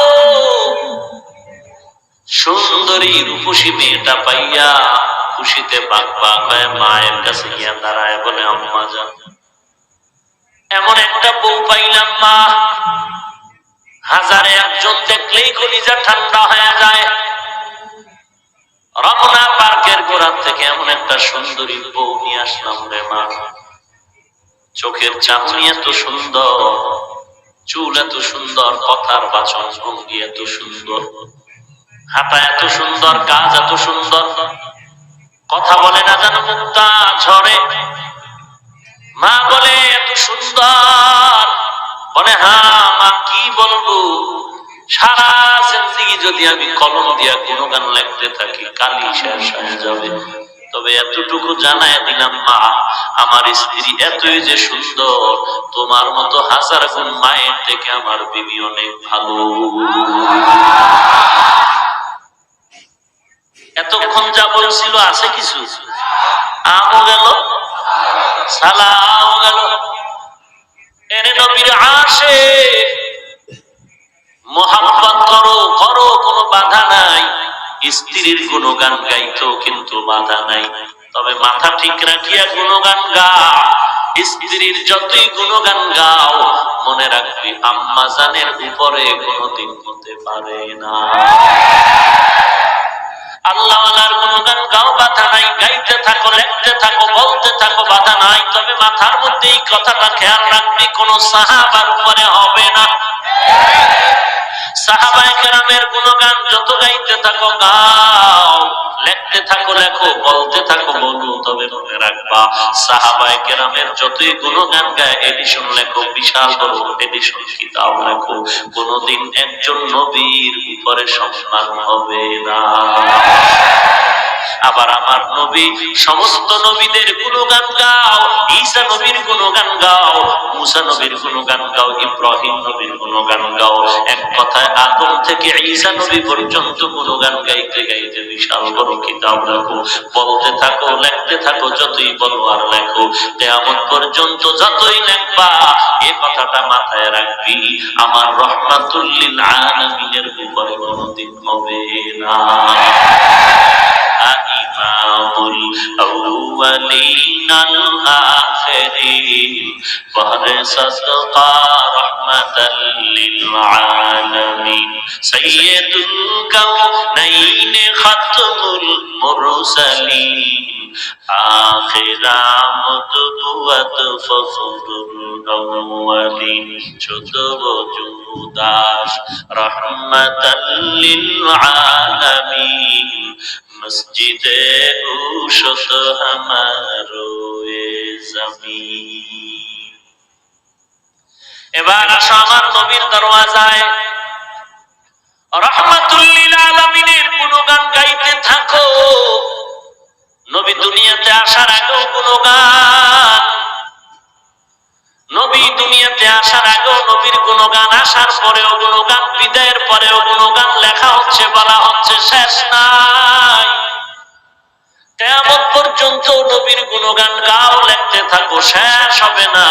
সুন্দরী রূপসী মেয়েটা পাইয়া খুশিতে বাক বাক হয়ে মায়ের কাছে গিয়া দাঁড়ায়, বলে আম্মা জান, এমন একটা বউ পাইলাম মা, হাজারে একজন দেখলেই কলিজা ঠান্ডা হয়ে যায়। রমনা পার্কের গোড়া থেকে এমন একটা সুন্দরী বউ নিয়ে আসলাম রে মা। চোখের চাহনি এত সুন্দর, চুল এত সুন্দর, কথার বাচন ভঙ্গি এত সুন্দর, হাঁটা এত সুন্দর, কাজ এত সুন্দর, কথা বলে না যেন মুক্তা ঝরে। মা বলে এত সুন্দর, বলে হ্যাঁ মা কি বলবো, সারা জিন্দেগি যদি আমি কলম দিয়া গুণগান লিখতে থাকি কালি শেষ হয়ে যাবে। তবে এতটুকু জানায় দিলাম মা, আমার স্ত্রী এতই যে সুন্দর, তোমার মতো হাজার গুণ মায়ের থেকে আমার বিবি অনেক ভালো। এতক্ষণ যা বলছিল আছে কিছু, আমও গেল, সালাও গেল। এনে নবীর আশিক, মুহাব্বত করো করো, কোনো বাধা নাই। স্ত্রীর গুণগান গাইতো কিন্তু বাধা নাই, তবে মাথা ঠিক রাখিয়া গুণগান গাও। স্ত্রীর যতই গুণগান গাও, মনে রাখবি আম্মা জানের উপরে কোনোদিন হতে পারে না। আল্লাহওয়ালার গুণগান গাও, বাধা নাই, গাইতে থাকো, লিখতে থাকো, বলতে থাকো, বাধা নাই। তবে মাথার মধ্যে এই কথাটা খেয়াল রাখবি, কোন সাহাবার উপরে হবে না। সাহাবায়ে কেরামের গুণগান যত গাইতে থাকো গাও, লিখতে থাকো লেখো, বলতে থাকো বলো, তবে মনে রাখবা সাহাবায়ে কেরামের যতই গুণগান গায়, এডিশন লেখো, বিশাল বড় এডিশন কিতাব লেখো, কোনদিন একজন নবীর উপরে সম্মান হবে না। আবার আমার নবী, সমস্ত নবীদের গুণগান গাও, ঈসা নবীর গুণগান গাও, মুসা নবীর গুণগান গাও, ইব্রাহিম নবীর গুণগান গাও। এক কথায় আদম থেকে ঈসা নবী পর্যন্ত গুণগান গাইতে গাইতে বিশাল বড় কিতাব লেখো, বলতে থাকো, লিখতে থাকো, যতই বলো আর লেখো, কিয়ামত পর্যন্ত যতই লিখবা এ কথাটা মাথায় রাখবি, আমার রাহমাতুল লিল আলামিনের উপরে কোনদিন হবে না। ইমামুল আউয়ালিনাল আখিরিন ওয়ারসাতুকা রাহমাতাল লিল আলামিন সাইয়্যিদুল কাউনাইন খাতমুল মুরসালিন আখিরামত বুয়াত ফখরুল আউয়ালিন চোদ্দ বজুদাস রহমাতাল লিল আলামিন মসজিদে উশত হামারো এ জমিন। এবার আসো আমার নবীর দরওয়াজায় রহমাতুল লিল আলামিনের গুণগান গাইতে থাকো। নবী দুনিয়াতে আসার আগেও গুণগান, নবী দুনিয়াতে আসার আগেও নবীর গুণগান, আসার পরেও গুণগান, বিদায়ের পরেও গুণগান লেখা হচ্ছে, বলা হচ্ছে, শেষ নাই। কিয়ামত পর্যন্ত নবীর গুণগান গাও, লিখতে থাকো, শেষ হবে না।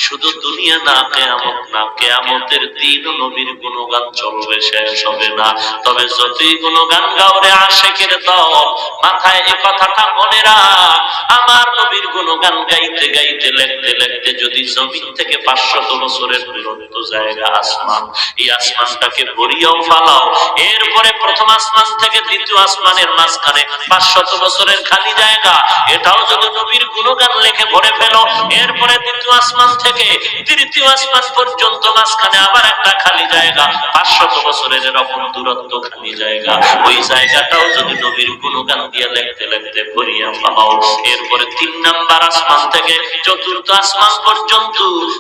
শুধু দুনিয়া না, কিয়ামত না, কিয়ামতের দিন নবীর গুণগান চলবে, শেষ হবে না। তবে যতই গুণগান গাও রে আশিকের দল, মাথায় এই কথাটা মনে রাখ, আমার নবীর গুণগান গাইতে গাইতে, লিখতে লিখতে যদি জমিন থেকে 500 বছরের দূরত্ব জায়গা আসমান, এই আসমানটাকে ভরিয়াও ফালাও, এরপরে প্রথম আসমান থেকে দ্বিতীয় আসমানের মাঝখানে 500 বছরের খালি জায়গা, এটাও যদি নবীর গুণগান লেখে ভরে ফেলো, এরপরে দ্বিতীয় আসমান থেকে তৃতীয় আসমান পর্যন্ত মাঝখানে আবার একটা খালি জায়গা, 500 বছরের এরকম দূরত্ব খালি জায়গা, ওই জায়গাটাও যদি নবীর গুণগান দিয়ে লিখতে লিখতে ভরিয়া ফালাও, এরপরে 3 নাম্বার আসমান থেকে 4র্থ আসমান পর্যন্ত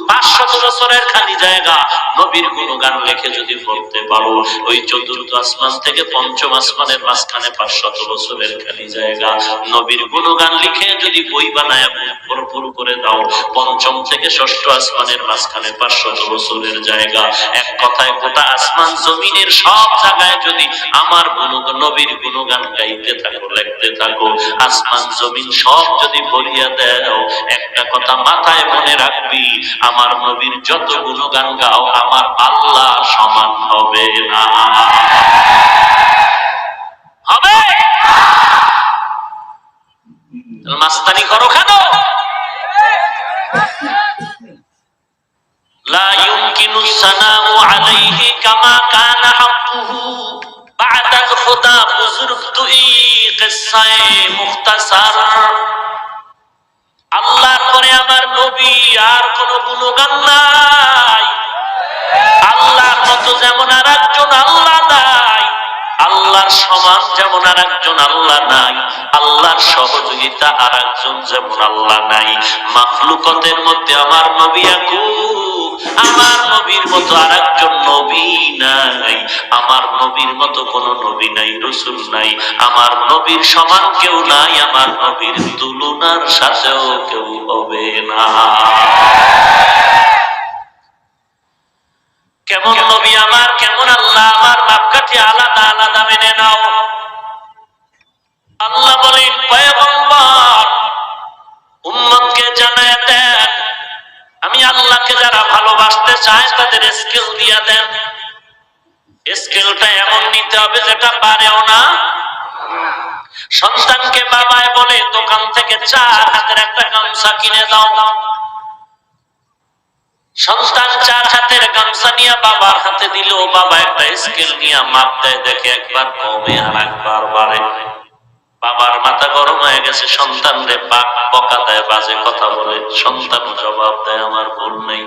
500 বছরের খালি জায়গা নবীর গুণগান লিখে যদি পড়তে পারো, ওই 4র্থ আসমান থেকে 5ম আসমানের মাঝখানে 500 বছরের খালি জায়গা নবীর গুণগান লিখে যদি বই বানায় ভরপুর করে দাও, 5ম থেকে 6ষ্ঠ আসমানের মাঝখানে 500 বছরের জায়গা, এক কথায় গোটা আসমান জমিনের সব জায়গায় যদি আমার গুণগান, নবীর গুণগান গাইতে থাকো, লিখতে থাকো, আসমান জমিন সব যদি ভরিয়া দাও, একটা কথা মাথায় মনে রাখবি, আমার নবীর যত গুণগান গাও আমার আল্লাহ সমান হবে না। হবে? মাস্তানি করো কেন? লা ইউমকিনু সানাউ আলাইহি কামা কানা হাক্কুহু বা'দাল খুদা বুজুর্গ তুই কিসসায়ে মুখতাসার। আল্লাহর পরে আমার নবী আর কোন গুণগান নাই, আল্লাহর মতো যেমন আর একজন আল্লাহ নাই, আল্লাহর সমান যেমন আর একজন আল্লাহ নাই, আল্লাহর সহযোগিতা আর একজন যেমন আল্লাহ নাই। মাখলুকাতের মধ্যে আমার নবী আকুব, আমার নবীর মতো আর একজন নবী নাই, আমার নবীর মতো কোন নবী নাই, রাসূল নাই, আমার নবীর সমান কেউ নাই, আমার নবীর তুলনার সাথেও কেউ হবে না। কেমন নবী আমার, কেমন আল্লাহ আমার, মাপকাঠি আলাদা আলাদা মেনে নাও। আল্লাহ বলেন পয়গম্বর উম্মতকে জানায় দেন, আমি আল্লাহকে যারা ভালোবাসতে চায় তাদের স্কেল দিয়া দেন। স্কেলটা এমন নিতে হবে যেটা পারেও না। সন্তানকে বাবায় বলে দোকান থেকে 4 হাতের একটা গামছা কিনে দাও, সন্তান 4 হাতের গামছা নিয়ে বাবার হাতে দিল, বাবা একটা স্কেল নিয়ে মাপ দেয়, দেখে একবার কমে আর একবার বাড়ে। বাবার মাথা গরম হয়ে গেছে, সন্তান রে বকা দেয়, বাজে কথা বলে, সন্তান জবাব দেয় আমার ভুল নেই।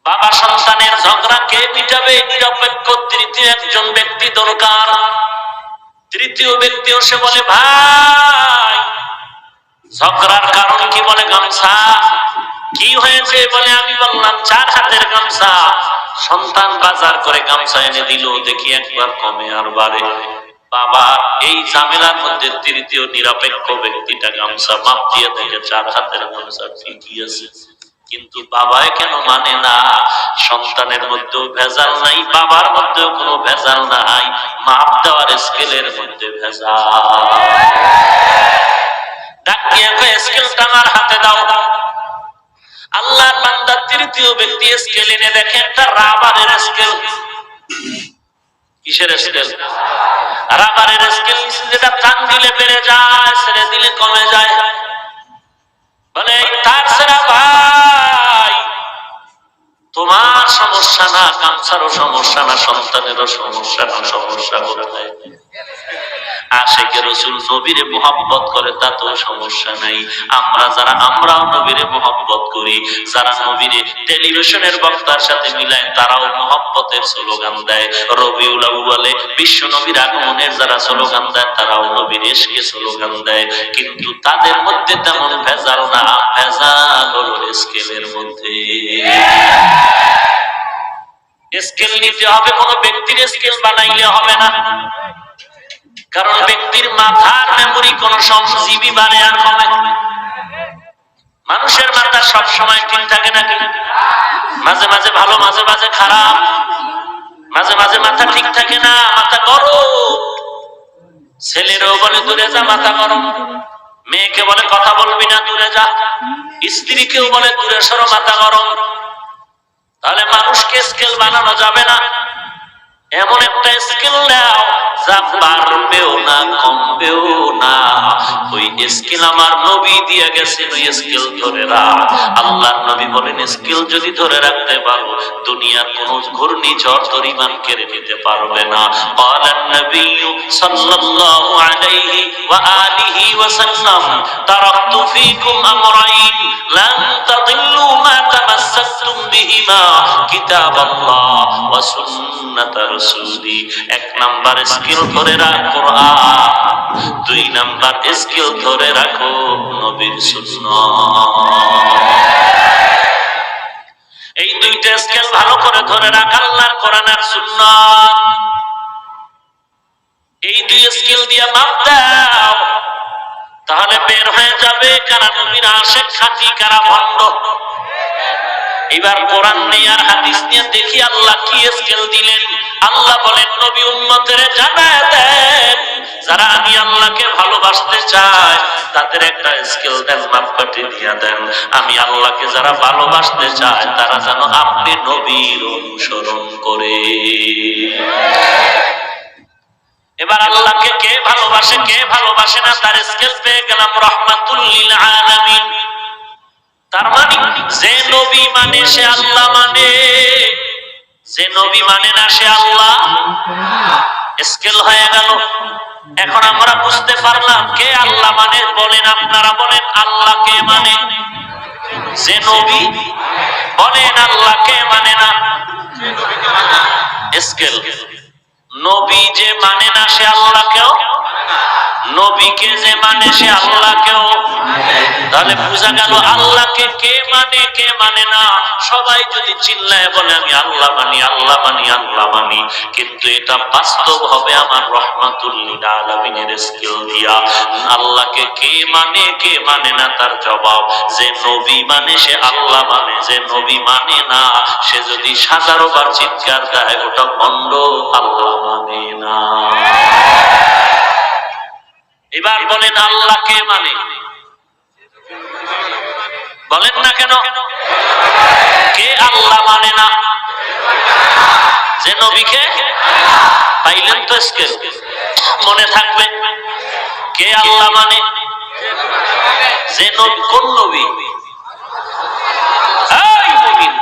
বাবা সন্তানের ঝগড়া কে মিটাবে? নিরপেক্ষ তৃতীয় একজন ব্যক্তি দরকার। তৃতীয় ব্যক্তিও সে বলে ভাই ঝগড়ার কারণ কি? বলে গামছা। কি হয়েছে? বলে আমি বললাম 4 হাতের গামছা। সন্তান বাজার করে গামছা এনে দিল, দেখি একবার কমে আর বাড়ে। বাবা এই ঝামেলার মধ্যে তৃতীয় নিরপেক্ষ ব্যক্তিটা গামছা মাপ দিয়ে দেখে 4 হাতের গামছা ঠিকই আছে, কিন্তু বাবায় কেন মানে না? সন্তানের মধ্যেও ভেজাল নাই, বাবার মধ্যেও কোনো ভেজাল নাই, মাপ দেওয়ার স্কেলের মধ্যে ভেজাল। ডাক দিয়ে কয় স্কেলটা আমার হাতে দাও। আল্লাহর বান্দা তৃতীয় ব্যক্তি স্কেল এনে দেখে একটা রাবারের স্কেল। কিসের স্কেল? রাবারের স্কেল, যেটা টান দিলে বেড়ে যায়, ছেড়ে দিলে কমে যায়। বলে তার ছাড়া ভাই তোমার সমস্যা না, গামছারও সমস্যা না, সন্তানেরও সমস্যা না, সমস্যা কোথায়? আশিকে রাসূল নবীরে মুহাব্বত করে তাতেও সমস্যা নাই। আমরাও নবীরে মুহাব্বত করি, যারা নবীরে টেলিভিশনের বক্তার সাথে মিলায় তারাও মুহাব্বতের স্লোগান দেয়। রবিউল আউয়ালে বিশ্ব নবীর আগমনের যারা স্লোগান দেয় তারাও নবীর ইশকে স্লোগান দেয়, কিন্তু তাদের মধ্যে তেমন ভেজাল না, ভেজাল হলো স্কেলের মধ্যে। স্কেল নিতে হবে, কোন ব্যক্তির স্কেল বানাইলে হবে না, কারণ ব্যক্তির মাথার মেমোরি কোন সংজীবী বাড়ে আর কমে। মানুষের মাথা সব সময় ঠিক থাকে নাকি? মাঝে মাঝে ভালো, মাঝে মাঝে খারাপ, মাঝে মাঝে মাথা ঠিক থাকে না, মাথা গরম। ছেলেরও বলে দূরে যা, মাথা গরম। মেয়েকে বলে কথা বলবি না, দূরে যা। স্ত্রীকেও বলে দূরে সরো, মাথা গরম। তাহলে মানুষকে স্কেল বানানো যাবে না। এমন একটা স্কেল দাও যা বাড়বেও না কমবেও না। ওই স্কেল আমার নবী দিয়ে গেছেন, ওই স্কেল ধরে রাখ। আল্লাহর নবী বলেন, স্কেল যদি ধরে রাখতে পারো দুনিয়ার কোন ঘূর্ণিঝড় তোর ঈমান কেড়ে নিতে পারবে না। ক্বালান নবী সাল্লাল্লাহু আলাইহি ওয়া আলিহি ওয়া সাল্লাম, তারাকতু ফীকুম আমরাইন লান তাদিল্লু মা তামাসসাকতুম বিহিমা কিতাবাল্লাহ ওয়া সুন্নাতার রাসূলি। এক নাম্বার স্কিল ধরে রাখ কোরআন, দুই নাম্বার স্কিল ধরে রাখো নবীর সুন্নাত। এই দুইটা স্কিল ভালো করে ধরে রাখ, আল্লাহর কোরআন আর সুন্নাত। এই দুই স্কিল দিয়ে মাপ দাও, তাহলে বের হয়ে যাবে কারা নবীর আশিক খাঁটি, কারা ভণ্ড। এবার কোরআন নিয়ে আর হাদিস নিয়ে দেখি আল্লাহ কি স্কেল দিলেন। আল্লাহ বলেন, নবী উম্মতের জানায় দেন, যারা আমি আল্লাহকে ভালোবাসতে চাই তাদের একটা স্কেল দেন, মাপকাঠি দিয়ে দেন। আমি আল্লাহকে যারা ভালোবাসতে চায় তারা যেন আপনি নবীর অনুসরণ করে। এবার আল্লাহকে কে ভালোবাসে কে ভালোবাসে না তার স্কেল পেয়ে গেলাম, রাহমাতুল লিল আলামিন। তার মানে যে নবী মানে সে আল্লাহ মানে, যে নবী মানে না সে আল্লাহ। স্কেল হয়ে গেল। এখন আমরা বুঝতে পারলাম কে আল্লাহ মানে। বলেন, আপনারা বলেন আল্লাহ কে মানে? যে নবী। বলেন আল্লাহ কে মানে না? স্কেল। নবী যে মানে না সে আল্লাহকেও, নবীকে যে মানে সে আল্লাহকেও। তাহলে বোঝা গেল আল্লাহকে কে মানে কে মানে না। সবাই যদি চিল্লায় বলে আমি আল্লাহ মানি আল্লাহ মানি আল্লাহ মানি, কিন্তু এটা বাস্তব হবে আমার রাহমাতুল লিল আলামিনের স্কেল দিয়া। আল্লাহকে কে মানে না তার জবাব, যে নবী মানে সে আল্লাহ মানে, যে নবী মানে না সে যদি 1000 বার চিৎকার দেয় ওটা ভণ্ড, আল্লাহ মানে না। এবার বলেন আল্লাহ কে মানে? বলেন না কেন? কে আল্লাহ মানে না? যে নবীকে। পাইলেন তো স্কেল, মনে থাকবে। কে আল্লাহ মানে? যে নবী। কোন নবী?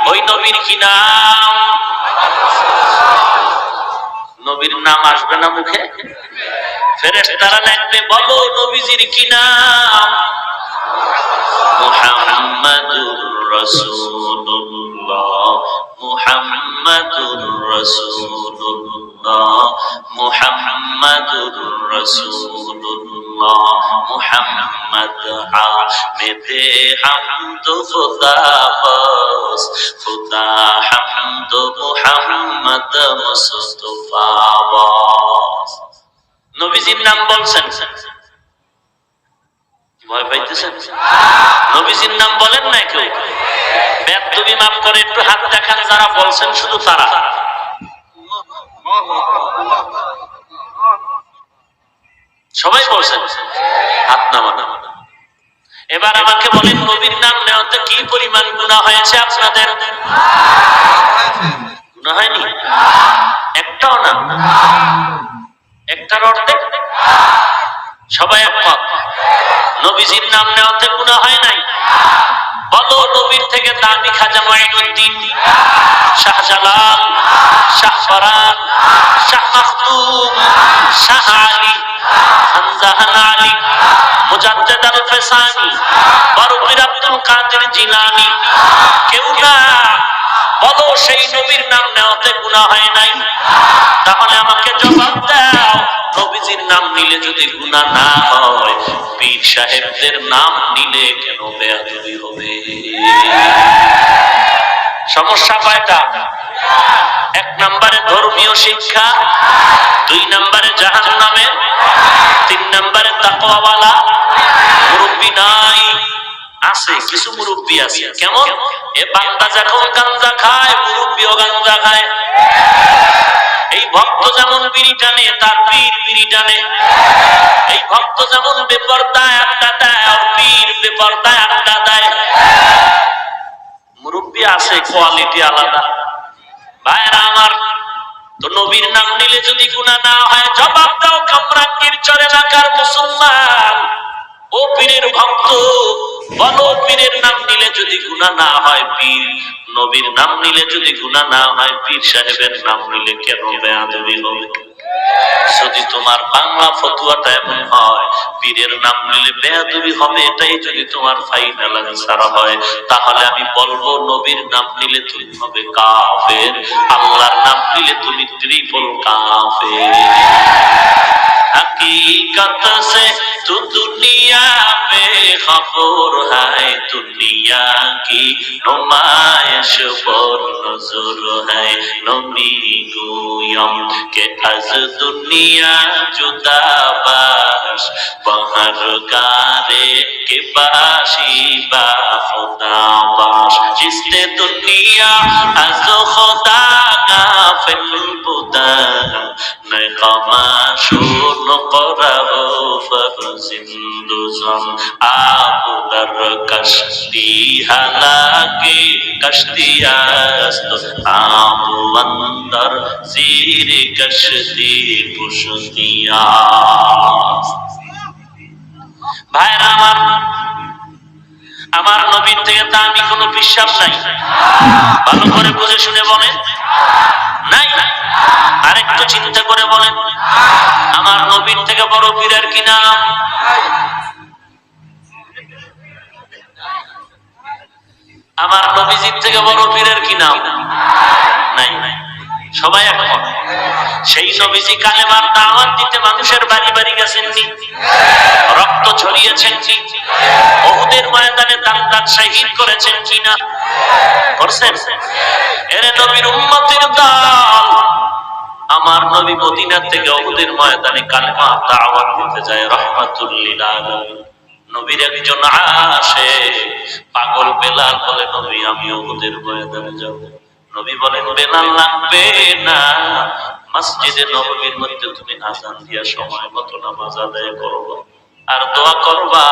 ওই নবীর কি নাম? নবীর নাম আসবে না মুখে? ফেরেশতারা লিখবে, বলো নবীজির কি নাম? মুহাম্মাদুর রাসূলুল্লাহ, মুহাম্মাদুর রাসূলুল্লাহ, মুহাম্মাদুর রাসূলুল্লাহ, মুহাম্মদ হামিদে হামদ খুদা বাস, খুদা হামদ মুহাম্মদ মুস্তাফা বাস। নবীজির নাম বলছেন, ভয় পাইতেছেন? নবীজির নাম বলেন না কেউ? বেদবি মাফ করে একটু হাত দেখান যারা বলছেন, শুধু তারা। সবাই বলছেন, হাত নামানো। এবার আমাকে বলেন, নবীর নাম নেওয়াতে কি পরিমাণ গুনাহ হয়েছে আপনাদের? গুনাহ হয়নি? একটাও না? একটার অর্ধেক? সবাই একমত? নবীজির নাম নেওয়াতে গুনাহ হয় নাই? বলো, নবীর থেকে দামি খাজা মুঈনুদ্দিন, শাহজালাল, শাহ ফরান, শাহ মাখদুম, শাহ আলী, সানি, বড় পীর আব্দুল কাদের জিলানী? কেউ না। বলো সেই নবীর নাম নেওয়াতে গুনাহ হয় নাই? তাহলে আমাকে জবাব দাও, নবীজির নাম নিলে যদি গুনাহ না হয়, পীর সাহেবদের নাম নিলে কেন বেয়াদবি হবে? সমস্যা কয়টা? এক নম্বরে ধর্মীয় শিক্ষা, দুই নম্বরে জাহান্নামের, তিন নম্বরে তাকওয়াওয়ালা মুরব্বি নাই। আছে কিছু মুরব্বি আছে, কেমন? এ বান্দা যখন গাঞ্জা খায়, মুরব্বিও গাঞ্জা খায়। এই ভক্ত যেমন বিড়ি টানে, তার পীর বিড়ি টানে। এই ভক্ত যেমন বেপরদায় আড্ডা দেয়, আর পীর বেপরদায় আড্ডা দেয়। মুরব্বি আছে, কোয়ালিটি আলাদা। ভাইরা আমার, তো নবীর নাম নিলে যদি গুনাহ না হয়, জবাব দাও কামরাঙ্গীর চর এলাকার মুসলমান, ও পীরের ভক্ত, বলো পীরের নাম নিলে যদি গুনাহ না হয়, পীর নবীর নাম নিলে যদি গুনাহ না হয়, পীর সাহেবের নাম নিলে কেন বেয়াদবি হবে? যদি তোমার বাংলা ফতুয়াটা এমন হয় পীরের নাম নিলে বেয়াদবি হবে, এটাই যদি তোমার ফাইনাল আনসার হয়, তাহলে আমি বলবো নবীর নাম নিলে তুমি হবে কাফের, আল্লাহর নাম নিলে তুমি ট্রিপল কাফের। हकीकत से तू दुनिया में खबर है, दुनिया की नुमाइश पर नजर है, नबी गोयम के अज दुनिया जुदा बाश, बहर गारे के बाशी बा खुदा बाश, जिसने दुनिया अज खुदा का फिल बुदा नकामाशुन कराहो फरजिंदुजम आबुदर कश्ती हालाकी कश्ती आस्त आबु अंदर जीर कश्ती पुष्टिया। ভাইরা আমার, আমার নবীর থেকে দামি কোনো বিশ্বাস নাই। ভালো করে বুঝে শুনে বলেন, নাই? আরেকটু চিন্তা করে বলেন, আমার নবীর থেকে বড় পীরের কি নাম? আমার নবীজির থেকে বড় পীরের কি নাম? নাই। সবাই একমত। সেই নবীজি কালেমার দাওয়াত দিতে মানুষের বাড়ি বাড়ি গেছেন, রক্ত ছড়িয়েছেন, উহুদের ময়দানে দান শহীদ করেছেন কিনা? করছেন। এর নবীর উম্মতের দল, আমার নবী মদিনা থেকে উহুদের ময়দানে কালেমার দাওয়াত দিতে যায়, রাহমাতুল লিল আলামিন। নবীর একজন আশিক পাগল বেলাল বলে, নবী আমি উহুদের ময়দানে যাব। নবী বলেন, বেলাল লাগবে না, মসজিদে নববীর মধ্যে তুমি আযান দিয়া সময় মতো নামাজ আদায় করবা আর দোয়া করবা,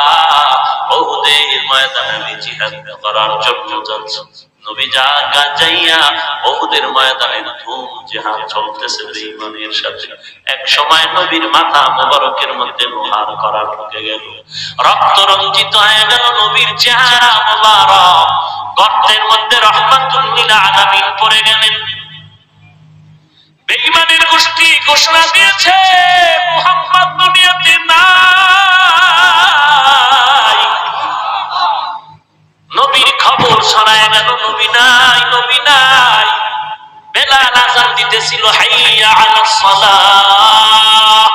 উহুদের ময়দানে আমি জিহাদ করার জন্য যাচ্ছি। নবী জায়গা যাইয়া উহুদের ময়দানে ধুম জিহাদ চলতেছে বেঈমানের সাথে। এক সময় নবীর মাথা মোবারকের মধ্যে লোহার করা ঢুকে গেল, রক্ত রঞ্জিত হয়ে গেল নবীর চেহারা মোবারক, গর্তের মধ্যে রাহমাতুল লিল আলামিন পড়ে গেলেন। বেঈমানের গোষ্ঠী ঘোষণা দিয়েছে, মুহাম্মদ দুনিয়াতে নাই। নবীর খবর ছড়ায় গেল, নবী নাই, নবী নাই। বেলাল আযান দিতেছিল, হাইয়া আলাস সালাহ।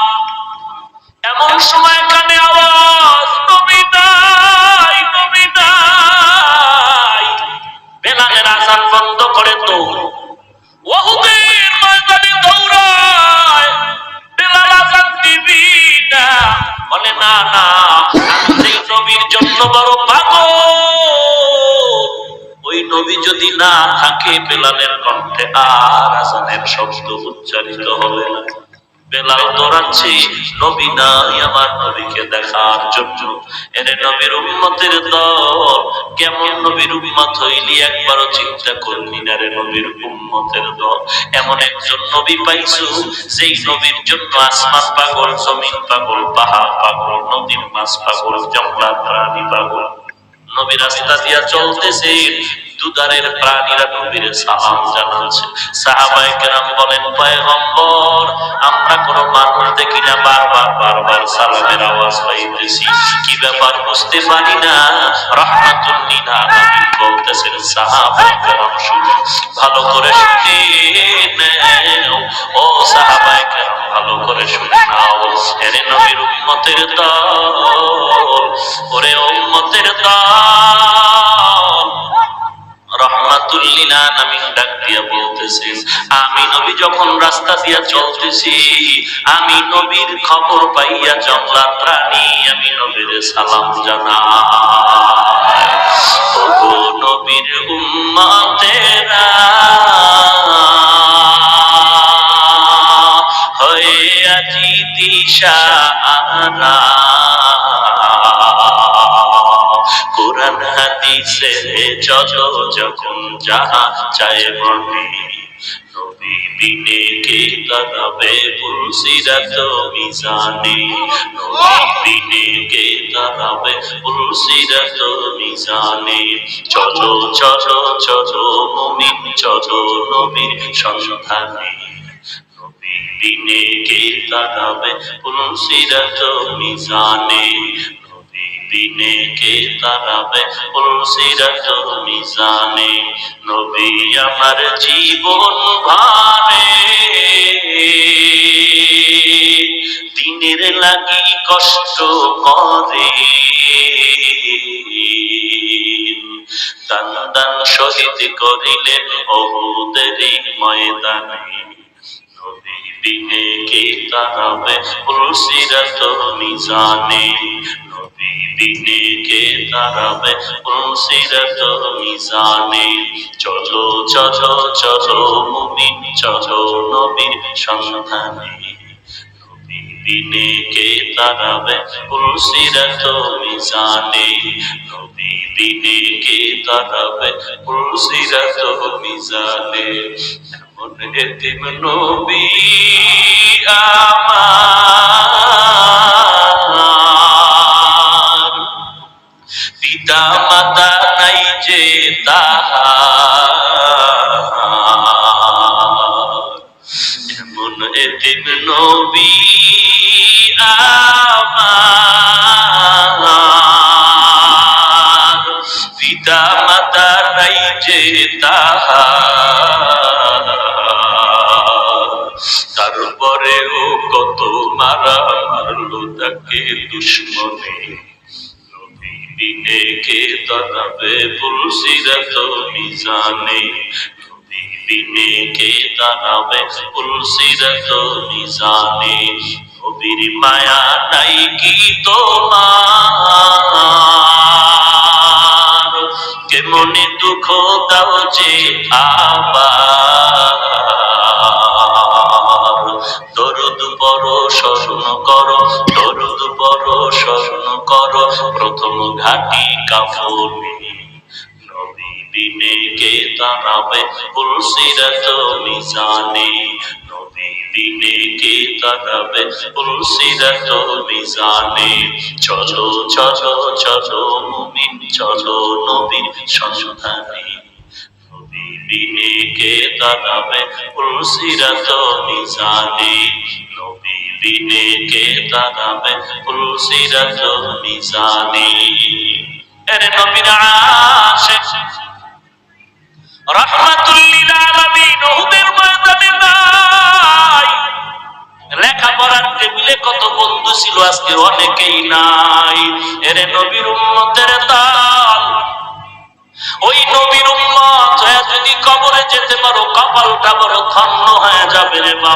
এমন সময় কানে আওয়াজ, নবী নাই, নবী নাই। বেলালের আযান বন্ধ করে দৌড়, উহুদের ময়দানে দৌড়ায়। বেলাল আযান দিবি না, বলে না না, আমি সেই নবীর জন্য বড় পাগল। ওই নবী যদি না থাকে, বেলালের কণ্ঠে আর আযানের শব্দ উচ্চারিত হবে না। বেলাল দৌড়াচ্ছে, নবী নাই, আমার নবীকে দেখার জন্য। এরে নবীর উম্মতের দল, কেমন নবীর উম্মত হইলি একবারও চিন্তা করলি না রে নবীর উম্মতের দল। এমন একজন নবী পাইছো, যেই নবীর জন্য আসমান পাগল, জমিন পাগল, পাহাড় পাগল, নদীর মাছ পাগল, জঙ্গলার প্রাণী পাগল। নবী রাস্তা দিয়া চলতেছে, দুধারের প্রাণীরা নবীর সালাম জানাচ্ছে। সাহাবায়ে কেরাম বলেন, পয়গম্বর, আমরা কোন মানুষ দেখি না, বারবার বারবার সালামের আওয়াজ পাইতেছি, কি ব্যাপার বুঝতে পারি না। রাহমাতুল লিল আলামিন বলতেছেন সাহাবায়ে কেরাম শুনো, ভালো করে শুনে নাও, ও সাহাবায়ে কেরাম ভালো করে শুনে নাও। এরে নবীর উম্মতের দল, ওরে উম্মতের দল, রাহমাতুল লিল আলামিন ডাক দিয়া বলতেছেন, আমি নবী যখন রাস্তা দিয়া চলতেছি, আমি নবীর খবর পাইয়া জংলা প্রাণী আমি নবীর সালাম জানাই। ওগো নবীর উম্মতেরা হয়ে আজি দিশাহারা, কোরআন হাদিসে চলো যখন যাহা চায় মনে, নবী বিনে কে দাঁড়াবে পুলসিরাত মিজানে, নবী বিনে কে দাঁড়াবে পুলসিরাত মিজানে। চলো চলো চলো মুমিন চলো নবীর সন্ধানে, নবী বিনে কে দাঁড়াবে পুলসিরাত মিজানে, বিনে কে দাঁড়াবে পুলসিরাত মিজানে। নবী আমার জীবন ভারে দিনের লাগি কষ্ট করে, দান দান শহীদ করিলেন উহুদের ময়দানে, নবী বিনে কে দাঁড়াবে পুলসিরাত মিজানে, নবী বিনে কে দাঁড়াবে পুলসিরাত মিজানে। চলো চলো চলো মুমিন চলো নবীর সন্ধানে, নবী বিনে কে দাঁড়াবে পুলসিরাত মিজানে, নবী বিনে কে দাঁড়াবে পুলসিরাত মিজানে। এতিম নবী আমার, পিতা মাতা নাই যে তাহার, এমন এতিম নবী আমার, পিতা মাতা নাই যে তাহার, তারপরেও কত মারা মারলো তাকে দুশ্মনে, নবী বিনে কে দাঁড়াবে পুলসিরাত মিজানে, নবী বিনে কে দাঁড়াবে পুলসিরাত মিজানে। নবীর মায়া নাই কি তোমার, কেমনে দুঃখ দাও যে আবার, দরুদ পড়ো স্মরণ করো, দরুদ পড়ো স্মরণ করো প্রথম ঘাটি কাফনে, নবী বিনে কে দাঁড়াবে পুলসিরাত মিজানে, নবী বিনে কে দাঁড়াবে পুলসিরাত মিজানে। চলো চলো চলো মুমিন চলো নবীর সন্ধানে, নবী বিনে কে দাঁড়াবে পুলসিরাত মিজানে, নবী বিনে কে দাঁড়াবে পুলসিরাত মিজানে। এর নবীর আশিক রাহমাতুল লিল আলামিন উহুদের ময়দানে নাই, লেখাপড়ার টেবিলে কত বন্ধু ছিল আজকে অনেকেই নাই। এর নবীর উম্মতের দল, ওই নবীর উম্মত হয়ে যদি কবরে যেতে পারো কপালটা বড় ধন্য হয়ে যাবে রে বাবা।